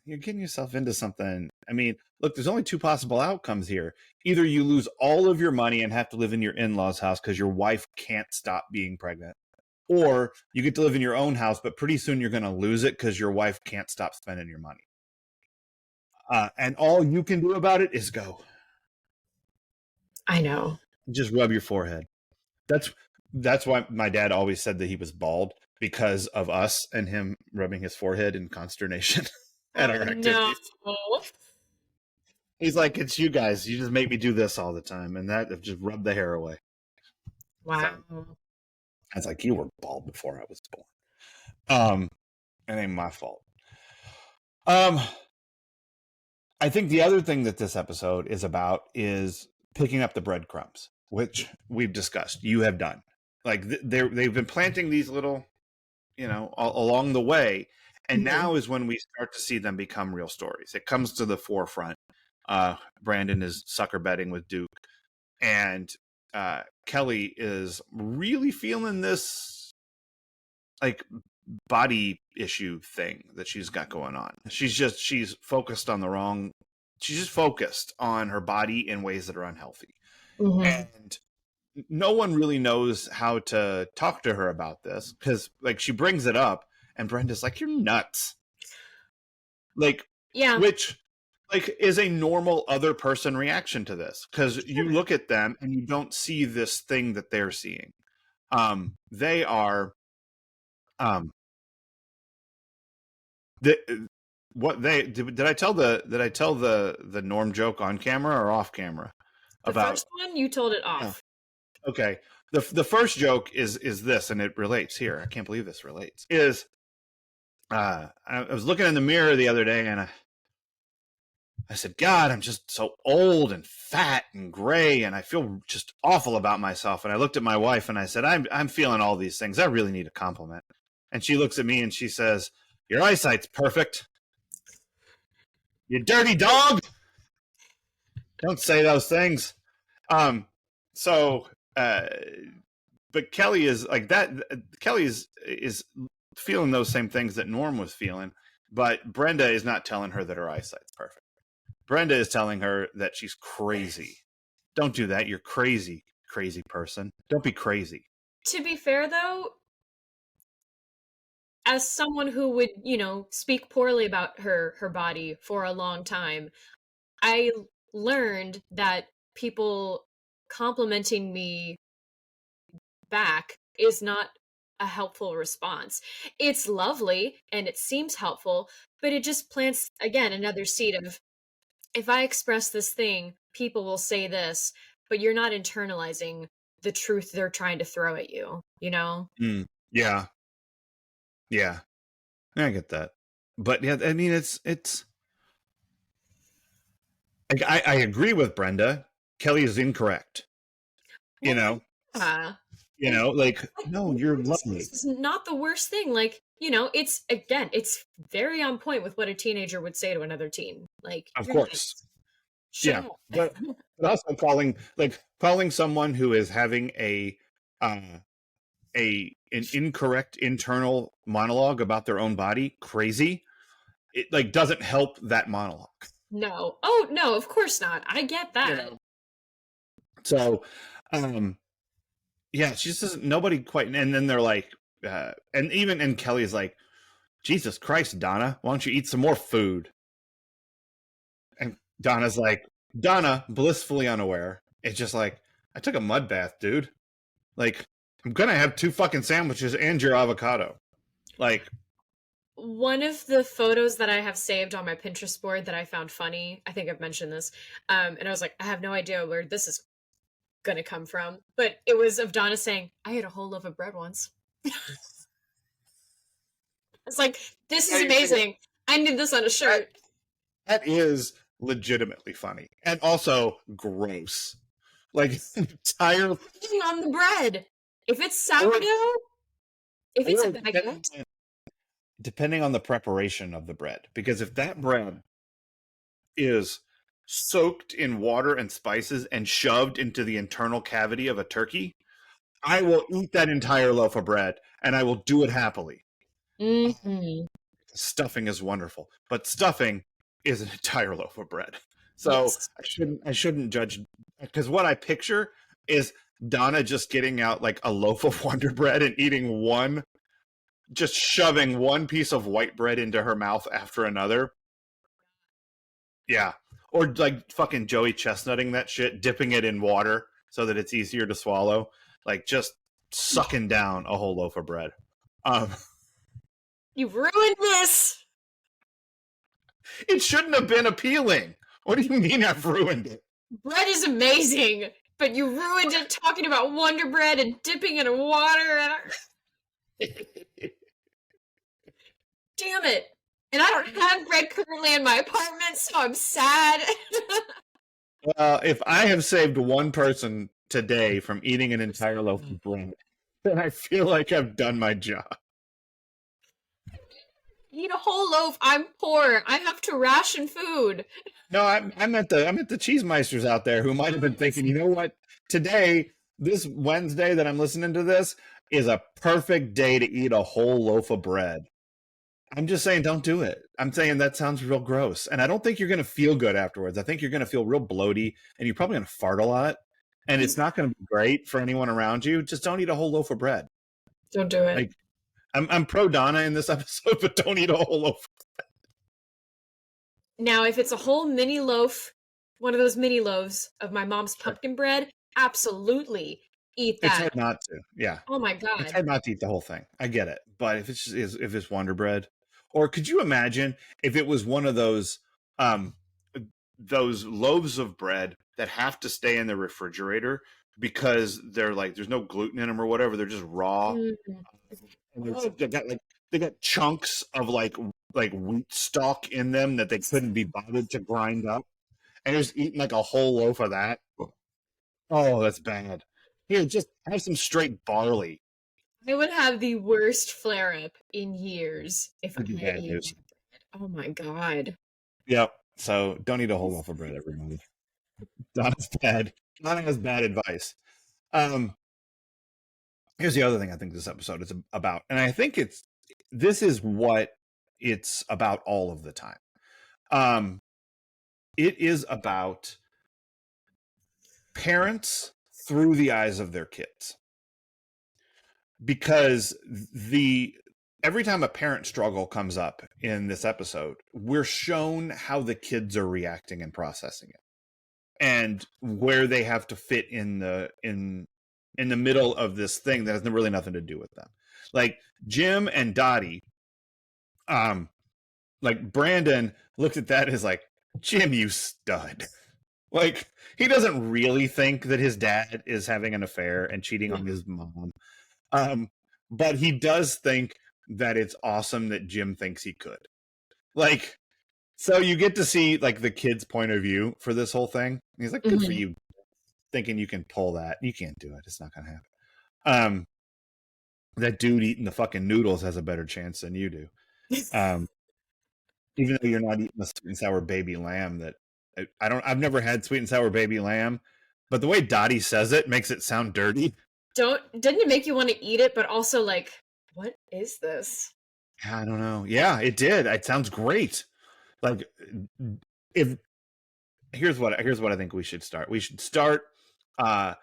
you're getting yourself into something. I mean, look, there's only two possible outcomes here. Either you lose all of your money and have to live in your in-laws' house because your wife can't stop being pregnant. Or you get to live in your own house, but pretty soon you're going to lose it because your wife can't stop spending your money. And all you can do about it is go. I know. Just rub your forehead. That's why my dad always said that he was bald, because of us and him rubbing his forehead in consternation at our activities. No. He's like, it's you guys. You just make me do this all the time. And that just rubbed the hair away. Wow. So, I was like, you were bald before I was born. It ain't my fault. I think the other thing that this episode is about is picking up the breadcrumbs, which we've discussed. You have done. Like, they've been planting these little, along the way. And now is when we start to see them become real stories. It comes to the forefront. Brandon is sucker betting with Duke, and Kelly is really feeling this like body issue thing that she's got going on. She's focused on the wrong. She's just focused on her body in ways that are unhealthy, and no one really knows how to talk to her about this because like she brings it up and Brenda's like, you're nuts. Like, yeah, which like is a normal other person reaction to this because you look at them and you don't see this thing that they're seeing. They are what they did I tell the Norm joke on camera or off camera? The first one you told it off. Yeah. Okay. The first joke is this, and it relates here. I can't believe this relates. Is I was looking in the mirror the other day, and I said, God, I'm just so old and fat and gray, and I feel just awful about myself. And I looked at my wife, and I said, I'm feeling all these things. I really need a compliment. And she looks at me, and she says, your eyesight's perfect. You dirty dog. Don't say those things. But Kelly is like that. Kelly is feeling those same things that Norm was feeling, but Brenda is not telling her that her eyesight's perfect. Brenda is telling her that she's crazy. Don't do that. You're crazy, crazy person. Don't be crazy. To be fair, though, as someone who would, speak poorly about her body for a long time, I learned that people complimenting me back is not a helpful response. It's lovely and it seems helpful, but it just plants, again, another seed of, if I express this thing, people will say this, but you're not internalizing the truth they're trying to throw at you, Yeah. Yeah. I get that. But yeah, I mean, it's I agree with Brenda. Kelly is incorrect. Well, like, no, you're lovely. This is not the worst thing. Like, it's very on point with what a teenager would say to another teen. Like, of course. Yeah. But also calling someone who is having an incorrect internal monologue about their own body crazy, it like doesn't help that monologue. No. Oh no, of course not. I get that. So yeah, she's just nobody quite, and then they're like and Kelly's like, Jesus Christ, Donna, why don't you eat some more food? And Donna's like, Donna, blissfully unaware, it's just like, I took a mud bath, dude. Like, I'm gonna have 2 fucking sandwiches and your avocado. Like, one of the photos that I have saved on my Pinterest board that I found funny, I think I've mentioned this, and I was like, I have no idea where this is gonna come from, but it was of Donna saying, I ate a whole loaf of bread once. It's like, this is amazing. I need this on a shirt. That is legitimately funny. And also gross. Like, entire... on the bread. If it's sourdough, if it's a baguette... Depending on the preparation of the bread. Because if that bread is soaked in water and spices and shoved into the internal cavity of a turkey, I will eat that entire loaf of bread, and I will do it happily. Mm-hmm. Stuffing is wonderful, but stuffing is an entire loaf of bread. So yes. I shouldn't judge, because what I picture is Donna just getting out like a loaf of Wonder Bread and eating one, just shoving one piece of white bread into her mouth after another. Yeah. Or like fucking Joey chestnutting that shit, dipping it in water so that it's easier to swallow. Like just sucking down a whole loaf of bread. You've ruined this. It shouldn't have been appealing. What do you mean I've ruined it? Bread is amazing, but you ruined it talking about Wonder Bread and dipping it in water. Damn it. And I don't have bread currently in my apartment, so I'm sad. Well, if I have saved one person today from eating an entire loaf of bread, then I feel like I've done my job. eat a whole loaf. I'm poor. I have to ration food. No, I'm at the cheese meisters out there who might have been thinking, you know what? Today, this Wednesday that I'm listening to this is a perfect day to eat a whole loaf of bread. I'm just saying, don't do it. I'm saying that sounds real gross. And I don't think you're going to feel good afterwards. I think you're going to feel real bloaty and you're probably going to fart a lot. And it's not going to be great for anyone around you. Just don't eat a whole loaf of bread. Don't do it. Like, I'm pro Donna in this episode, but don't eat a whole loaf. Now, if it's a whole mini loaf, one of those mini loaves of my mom's pumpkin bread, absolutely eat that. It's hard not to. Yeah. Oh my God. It's hard not to eat the whole thing. I get it. But if it's Wonder Bread, or could you imagine if it was one of those loaves of bread that have to stay in the refrigerator because they're like there's no gluten in them or whatever, they're just raw. And they got chunks of like wheat stalk in them that they couldn't be bothered to grind up, and just eating like a whole loaf of that. Oh, that's bad. Here, just have some straight barley. I would have the worst flare up in years if I Bad ate news. bread. Oh my God. Yep. So don't eat a whole loaf of bread, everybody. Donna's bad. Donna has bad advice. Here's the other thing I think this episode is about, and I think this is what it's about all of the time. It is about parents through the eyes of their kids, because every time a parent struggle comes up in this episode, we're shown how the kids are reacting and processing it, and where they have to fit in the middle of this thing that has really nothing to do with them. Like Jim and Dottie, like Brandon looked at that as like, Jim, you stud. Like, he doesn't really think that his dad is having an affair and cheating on his mom. But he does think that it's awesome that Jim thinks he could. Like, so you get to see like the kid's point of view for this whole thing. He's like, good for you, thinking you can pull that. You can't do it. It's not going to happen. That dude eating the fucking noodles has a better chance than you do. Even though you're not eating the sweet and sour baby lamb that I've never had sweet and sour baby lamb, but the way Dottie says it makes it sound dirty. Didn't it make you want to eat it, but also like, what is this? I don't know. Yeah, it did. It sounds great. Like, here's what I think we should start. We should start a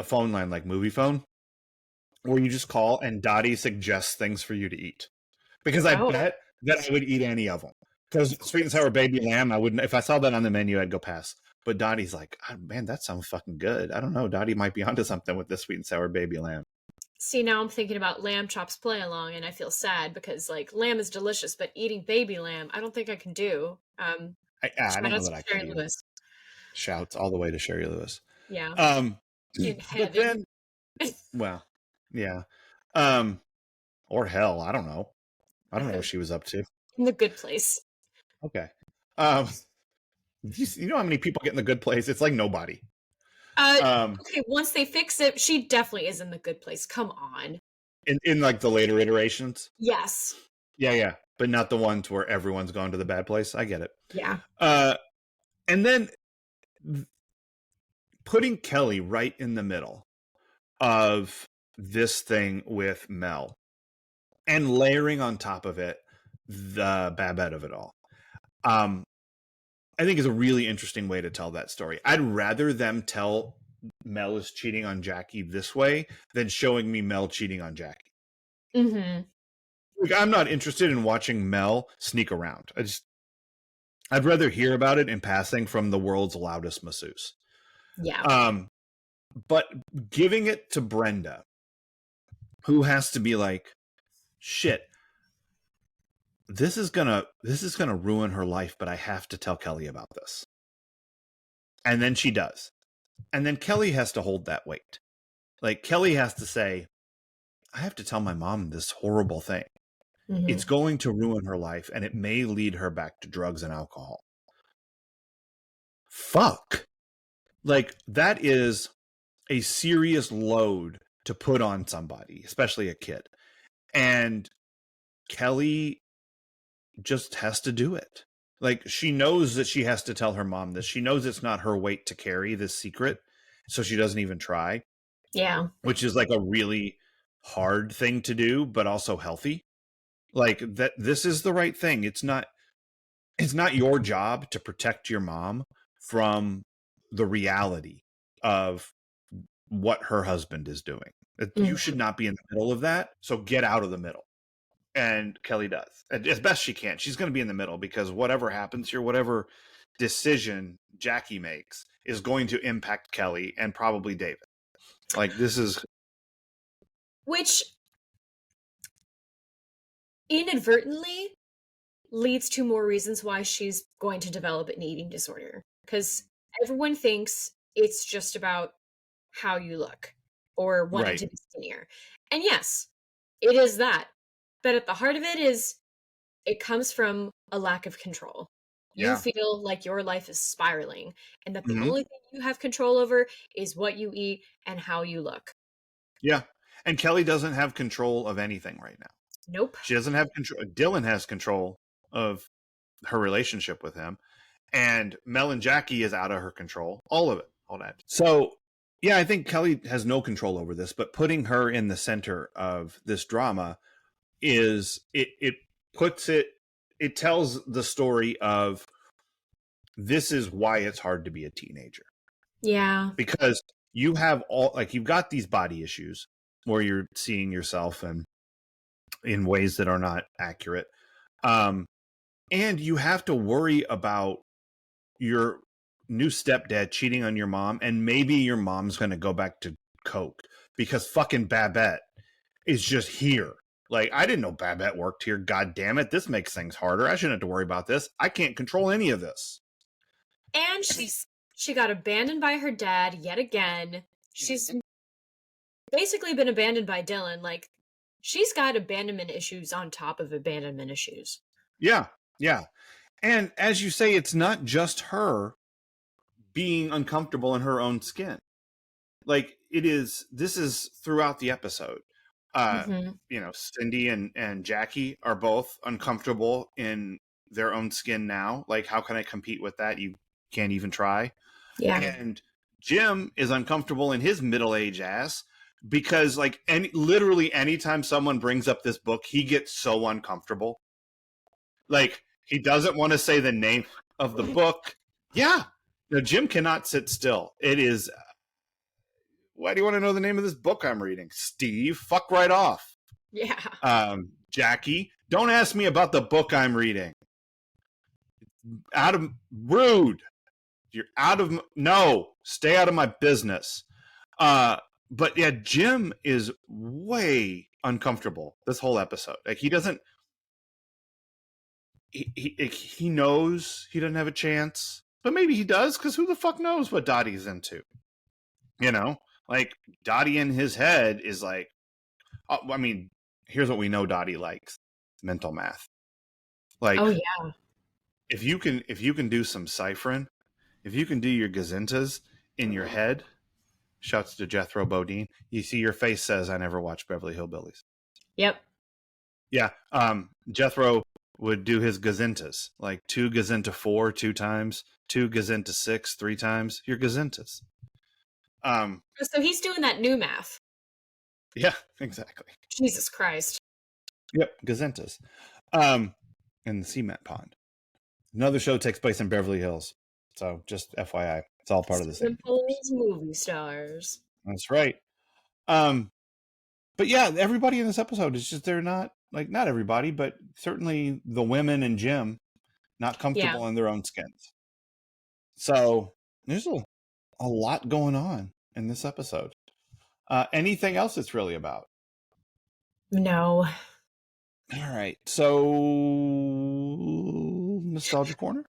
phone line like Movie Phone, where you just call and Dottie suggests things for you to eat. Because I bet that I would eat any of them. Because sweet and sour baby lamb, I wouldn't. If I saw that on the menu, I'd go pass. But Dottie's like, oh, man, that sounds fucking good. I don't know. Dottie might be onto something with this sweet and sour baby lamb. See, now I'm thinking about lamb chops play along, and I feel sad because like lamb is delicious, but eating baby lamb, I don't think I can do. I don't know that I can. Lewis. Shouts all the way to Sherry Lewis. Yeah. In heaven. But then, well, yeah. Or hell, I don't know. I don't know what she was up to. In the good place. Okay. You know how many people get in the good place? It's like nobody. Okay, once they fix it, she definitely is in the good place. Come on. In like the later iterations? Yes. Yeah. But not the ones where everyone's gone to the bad place. I get it. Yeah. And then putting Kelly right in the middle of this thing with Mel and layering on top of it the Babette of it all. I think is a really interesting way to tell that story. I'd rather them tell Mel is cheating on Jackie this way than showing me Mel cheating on Jackie. Mm-hmm. Like, I'm not interested in watching Mel sneak around. I'd rather hear about it in passing from the world's loudest masseuse. Yeah. But giving it to Brenda, who has to be like, shit, this is gonna ruin her life, but I have to tell Kelly about this. And then she does. And then Kelly has to hold that weight. Like, Kelly has to say, I have to tell my mom this horrible thing. Mm-hmm. It's going to ruin her life, and it may lead her back to drugs and alcohol. Fuck. Like, that is a serious load to put on somebody, especially a kid. And Kelly just has to do it. Like, she knows that she has to tell her mom this. She knows it's not her weight to carry this secret, so she doesn't even try. Yeah. Which is like a really hard thing to do, but also healthy. Like, that this is the right thing. It's not your job to protect your mom from the reality of what her husband is doing. You should not be in the middle of that, so get out of the middle. And Kelly does, as best she can. She's going to be in the middle, because whatever happens here, whatever decision Jackie makes, is going to impact Kelly and probably David. Like, this is... Which inadvertently leads to more reasons why she's going to develop an eating disorder. Because everyone thinks it's just about how you look or wanting to be skinnier. And yes, it is that. But at the heart of it is, it comes from a lack of control. You feel like your life is spiraling, and that the only thing you have control over is what you eat and how you look. Yeah. And Kelly doesn't have control of anything right now. Nope. She doesn't have control. Dylan has control of her relationship with him, and Mel and Jackie is out of her control. All of it. All that. So, yeah, I think Kelly has no control over this, but putting her in the center of this drama is, it tells the story of, this is why it's hard to be a teenager. Yeah. Because you have you've got these body issues where you're seeing yourself and in ways that are not accurate. And you have to worry about your new stepdad cheating on your mom, and maybe your mom's going to go back to coke because fucking Babette is just here. Like, I didn't know Babette worked here. God damn it. This makes things harder. I shouldn't have to worry about this. I can't control any of this. And she got abandoned by her dad yet again. She's basically been abandoned by Dylan. Like, she's got abandonment issues on top of abandonment issues. Yeah, yeah. And as you say, it's not just her being uncomfortable in her own skin. Like, this is throughout the episode. You know, Cindy and Jackie are both uncomfortable in their own skin now. Like, how can I compete with that? You can't even try. Yeah. And Jim is uncomfortable in his middle-aged ass because, like, literally anytime someone brings up this book, he gets so uncomfortable. Like, he doesn't want to say the name of the book. Yeah. No, Jim cannot sit still. It is... Why do you want to know the name of this book I'm reading? Steve, fuck right off. Yeah. Jackie, don't ask me about the book I'm reading. Rude. You're out of... No, stay out of my business. But yeah, Jim is way uncomfortable this whole episode. Like, he doesn't... He knows he doesn't have a chance, but maybe he does, because who the fuck knows what Dottie's into? You know? Like, Dottie in his head is like... I mean, here's what we know Dottie likes. Mental math. Like, oh, yeah. If you can do some ciphering, if you can do your gazintas in your head, shouts to Jethro Bodine, you see your face says, I never watched Beverly Hillbillies. Yep. Yeah. Jethro would do his gazintas, like 2 gazinta 4 2 times, 2 gazinta 6 3 times, your gazintas. So he's doing that new math. Yeah, exactly. Jesus Christ. Yep, gazintas. In the cement pond. Another show takes place in Beverly Hills. So just FYI, it's all part of the same. Simple's movie stars. That's right. But yeah, everybody in this episode is just, they're not, like, not everybody, but certainly the women and Jim, not comfortable in their own skins. So there's a lot going on in this episode. Anything else it's really about? No. All right. So, Nostalgia Corner?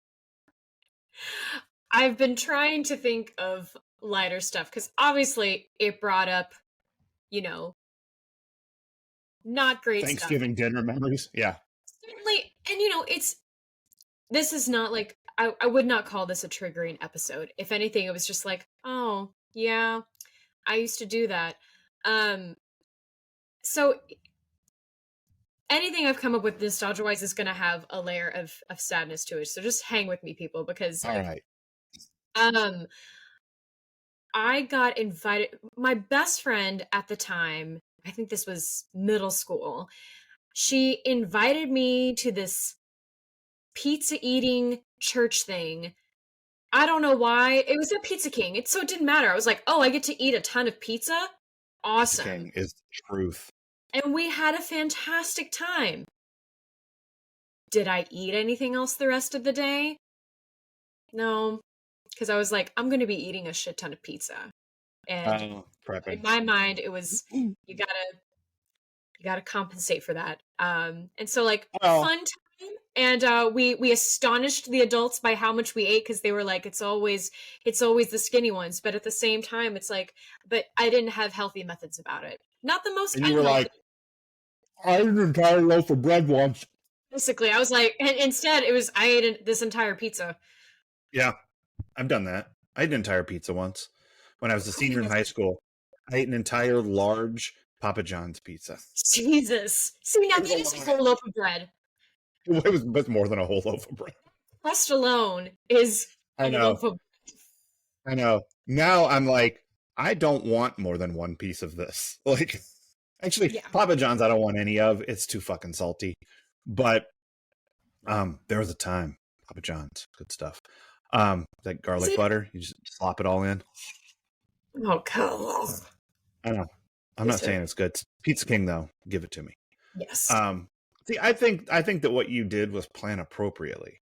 I've been trying to think of lighter stuff, because obviously it brought up, you know, not great Thanksgiving dinner memories. Yeah. Certainly. And, you know, this is not like, I would not call this a triggering episode. If anything, it was just like, oh, yeah, I used to do that. So anything I've come up with nostalgia-wise is gonna have a layer of sadness to it, so just hang with me, people, because, All right. um, I got invited my best friend at the time, I think this was middle school, she invited me to this pizza eating church thing. I don't know why. It was at Pizza King. So it didn't matter. I was like, "Oh, I get to eat a ton of pizza? Pizza Awesome." King is the truth. And we had a fantastic time. Did I eat anything else the rest of the day? No, because I was like, "I'm gonna be eating a shit ton of pizza." And in Prepping. my mind, it was you gotta compensate for that. And so like Well, fun time, and we astonished the adults by how much we ate because they were like, it's always the skinny ones, but at the same time, it's like, but I didn't have healthy methods about it. Not the most and you were unhealthy. like, I ate an entire loaf of bread once. Basically, I was like, and instead, it was I ate this entire pizza. Yeah, I've done that. I ate an entire pizza once when I was a senior in high school. I ate an entire large Papa John's pizza. Jesus, see now that is a whole loaf of bread. It was more than a whole loaf of bread. Crust alone is I a know. loaf of. I know. Now I'm like, I don't want more than one piece of this. Like, actually, Yeah. Papa John's I don't want any of. It's too fucking salty. But there was a time, Papa John's, good stuff. That garlic butter, you just slop it all in. Oh god. I know. I'm not saying it's good. Pizza King though, give it to me. Yes. See, I think that what you did was plan appropriately.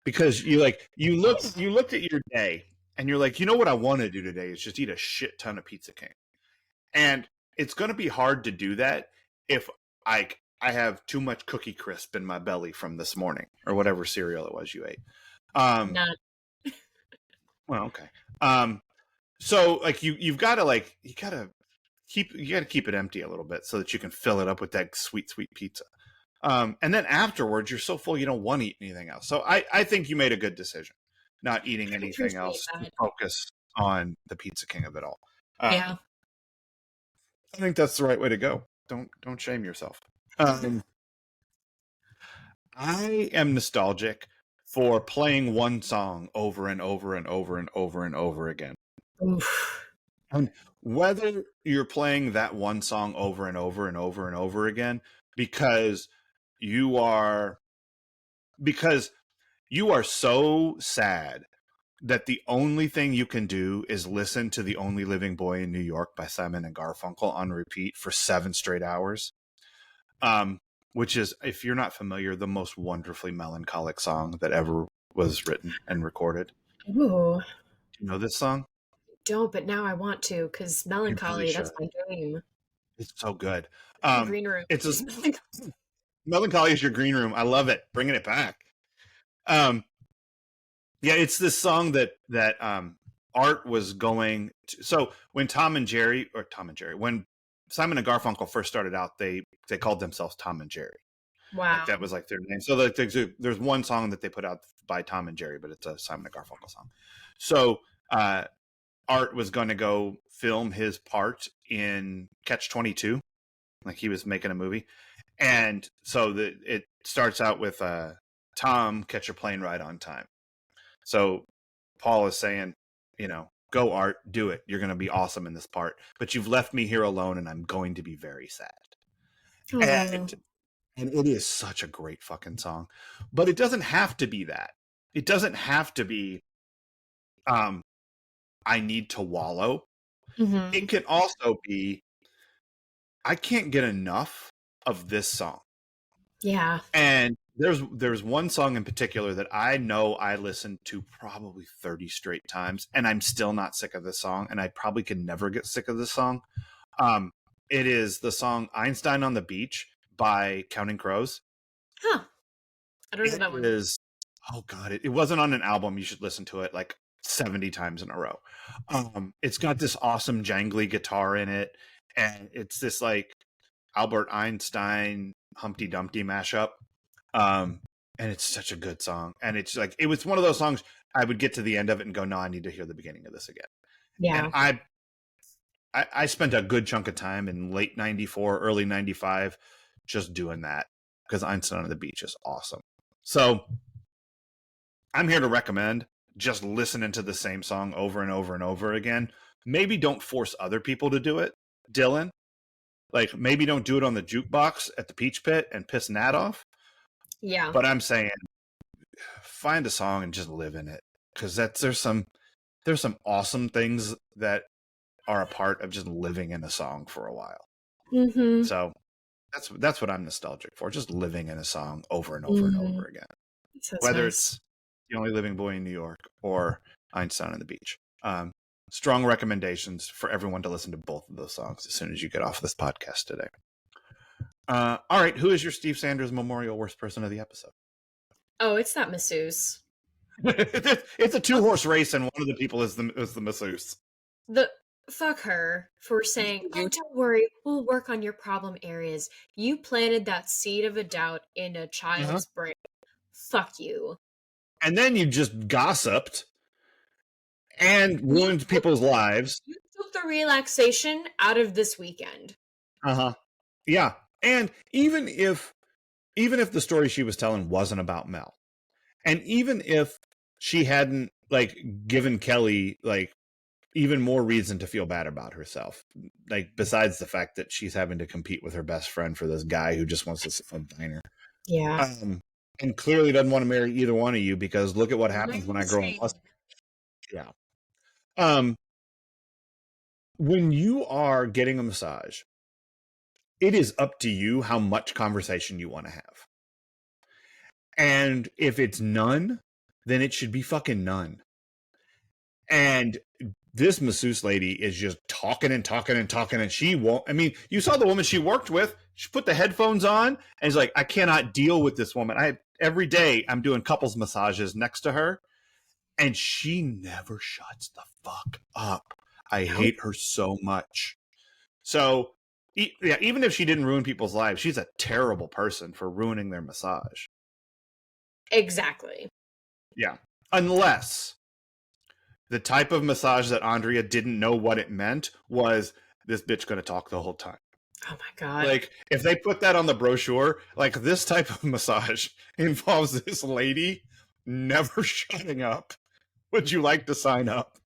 Because you looked at your day and you're like, you know what I want to do today is just eat a shit ton of Pizza King. And it's going to be hard to do that if I have too much Cookie Crisp in my belly from this morning or whatever cereal it was you ate. Not. Well, okay. So like you got to keep it empty a little bit so that you can fill it up with that sweet pizza. And then afterwards, you're so full you don't want to eat anything else. So I think you made a good decision, not eating anything else to focus on the Pizza King of it all. Yeah. I think that's the right way to go. Don't shame yourself. I am nostalgic for playing one song over and over and over and over and over again. Oof. And whether you're playing that one song over and over and over and over again because you are so sad that the only thing you can do is listen to The Only Living Boy in New York by Simon and Garfunkel on repeat for 7 straight hours. Which is, if you're not familiar, the most wonderfully melancholic song that ever was written and recorded. Ooh. Do you know this song? Don't, but now I want to, because melancholy, really that's my dream. It's so good. Green room. It's melancholy is your green room. I love it. Bringing it back. Yeah, it's this song that Art was going to, so when when Simon and Garfunkel first started out, they called themselves Tom and Jerry. Wow. Like that was like their name. So like there's one song that they put out by Tom and Jerry, but it's a Simon and Garfunkel song. So Art was going to go film his part in Catch-22, like he was making a movie, and so it starts out with Tom, catch your plane right on time. So Paul is saying, go Art, do it. You're going to be awesome in this part, but you've left me here alone, and I'm going to be very sad. Oh. And it is such a great fucking song, but it doesn't have to be that. It doesn't have to be, I need to wallow. Mm-hmm. It can also be, I can't get enough of this song. Yeah. And there's one song in particular that I know I listened to probably 30 straight times, and I'm still not sick of this song, and I probably can never get sick of this song. It is the song Einstein on the Beach by Counting Crows. Huh. I don't know that one. It is, oh God, it wasn't on an album. You should listen to it like 70 times in a row. It's got this awesome jangly guitar in it, and it's this like Albert Einstein Humpty Dumpty mashup. And it's such a good song. And it's like, it was one of those songs I would get to the end of it and go, no, I need to hear the beginning of this again. Yeah. And I spent a good chunk of time in late 94, early 95 just doing that. because Einstein on the Beach is awesome. So I'm here to recommend just listening to the same song over and over and over again. Maybe don't force other people to do it, Dylan. Like, maybe don't do it on the jukebox at the Peach Pit and piss Nat off. Yeah. But I'm saying, find a song and just live in it, because there's some awesome things that are a part of just living in a song for a while. Mm-hmm. So that's what I'm nostalgic for, just living in a song over and over and over again. Whether nice. it's The Only Living Boy in New York or Einstein on the Beach. Strong recommendations for everyone to listen to both of those songs as soon as you get off this podcast today. All right, who is your Steve Sanders Memorial Worst Person of the Episode? Oh, it's that masseuse. It's a 2-horse race, and one of the people is the masseuse. Fuck her for saying, "Oh, don't worry, we'll work on your problem areas." You planted that seed of a doubt in a child's brain. Fuck you. And then you just gossiped and ruined people's lives. You took the relaxation out of this weekend. Yeah. And even if the story she was telling wasn't about Mel, and even if she hadn't like given Kelly like even more reason to feel bad about herself, like besides the fact that she's having to compete with her best friend for this guy who just wants to sit in a diner. Yeah. And clearly doesn't want to marry either one of you, because look at what happens when I grow up. Yeah. When you are getting a massage, it is up to you how much conversation you want to have. And if it's none, then it should be fucking none. And this masseuse lady is just talking and talking and talking, and she won't. I mean, you saw the woman she worked with. She put the headphones on and is like, I cannot deal with this woman. Every day I'm doing couples massages next to her, and she never shuts the fuck up. I hate her so much. So, yeah, even if she didn't ruin people's lives, she's a terrible person for ruining their massage. Exactly. Yeah. Unless the type of massage that Andrea didn't know what it meant was, this bitch gonna talk the whole time. Oh my God. Like, if they put that on the brochure, like, this type of massage involves this lady never shutting up. Would you like to sign up?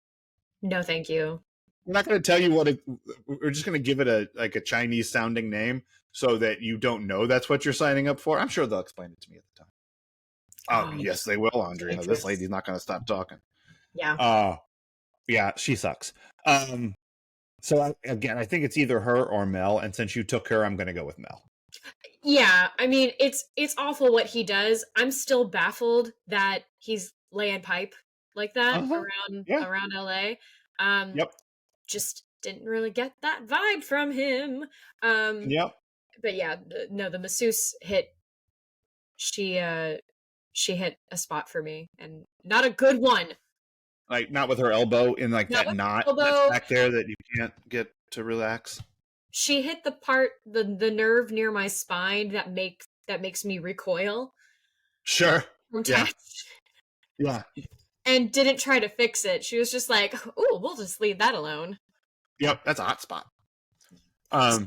No, thank you. We're not going to tell you we're just going to give it a Chinese sounding name so that you don't know that's what you're signing up for. I'm sure they'll explain it to me at the time. Yes, they will, Andrea. This lady's not going to stop talking. Yeah. Yeah, she sucks. So I think it's either her or Mel, and since you took her, I'm going to go with Mel. Yeah, I mean, it's awful what he does. I'm still baffled that he's laying pipe like that around LA. Yep. Just didn't really get that vibe from him. Yep. But yeah, the masseuse hit. She hit a spot for me, and not a good one. Like, not with her elbow in like that knot that's back there that you can't get to relax. She hit the part, the nerve near my spine that makes me recoil. Sure. From touch. Yeah. And didn't try to fix it. She was just like, "Ooh, we'll just leave that alone." Yep, that's a hot spot. Yeah.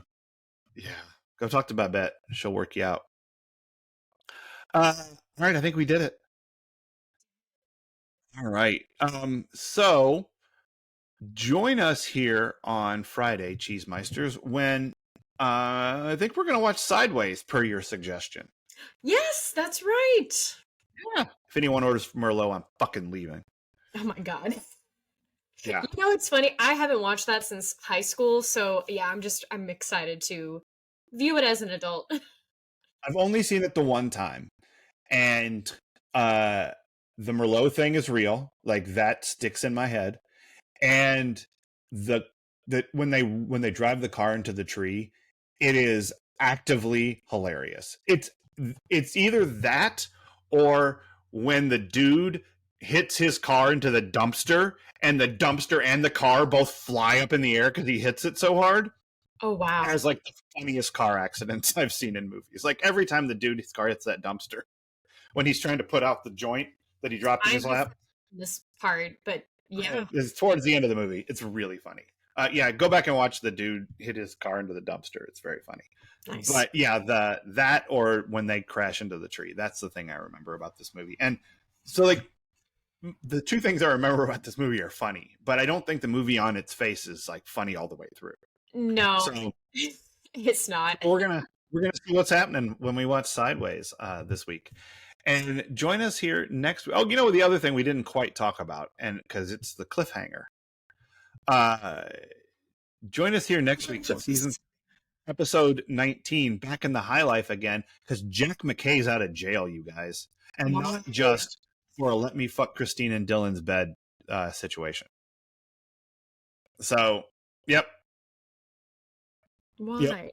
Go talk to Babette. She'll work you out. All right, I think we did it. All right. So join us here on Friday, Cheesemeisters, when I think we're going to watch Sideways, per your suggestion. Yes, that's right. Yeah. If anyone orders Merlot, I'm fucking leaving. Oh my God. Yeah. You know, it's funny. I haven't watched that since high school, so yeah, I'm excited to view it as an adult. I've only seen it the one time, and the Merlot thing is real. Like, that sticks in my head. And when they drive the car into the tree, it is actively hilarious. It's either that or when the dude hits his car into the dumpster, and the dumpster and the car both fly up in the air because he hits it so hard. Oh wow! As like the funniest car accidents I've seen in movies. Like, every time the dude's car hits that dumpster, when he's trying to put out the joint that he dropped in his lap. This part, but yeah, it's towards the end of the movie. It's really funny. Yeah, go back and watch the dude hit his car into the dumpster. It's very funny. Nice. But yeah, that or when they crash into the tree. That's the thing I remember about this movie. And so like the two things I remember about this movie are funny, but I don't think the movie on its face is like funny all the way through. No, So it's not. we're gonna see what's happening when we watch Sideways this week. And join us here next week. Oh, you know the other thing we didn't quite talk about, and because it's the cliffhanger. Join us here next week for season episode 19, back in the high life again, because Jack McKay's out of jail, you guys, and not just for a let me fuck Christine in Dylan's bed situation. So, yep. Why? Yep.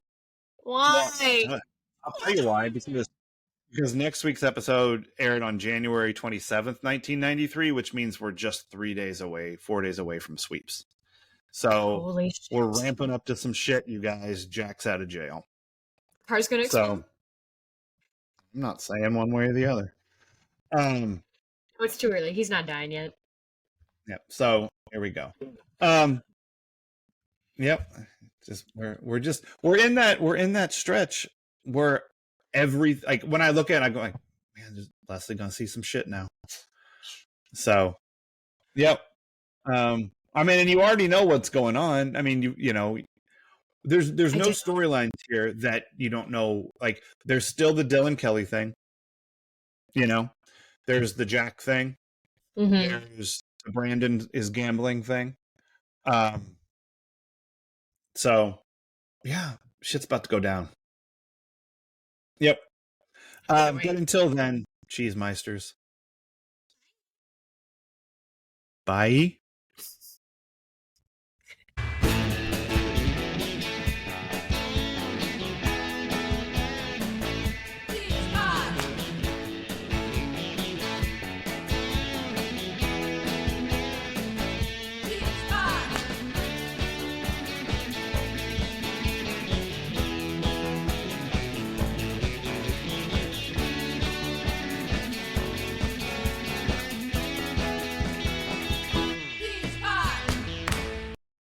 Why? Well, I'll tell you why. Because next week's episode aired on January 27th, 1993, which means we're just 4 days away from sweeps. So we're ramping up to some shit, you guys. Jack's out of jail. Car's gonna explode. So I'm not saying one way or the other. Oh, it's too early. He's not dying yet. Yep. So here we go. Yep. Just we're in that stretch where when I look at it, I go like, man, just Leslie gonna see some shit now. So, yep. I mean, and you already know what's going on. I mean, you know, there's no storylines here that you don't know. Like, there's still the Dylan Kelly thing. You know, there's the Jack thing. Mm-hmm. There's the Brandon is gambling thing. So, yeah, shit's about to go down. Yep. But until then, Cheesemeisters. Bye.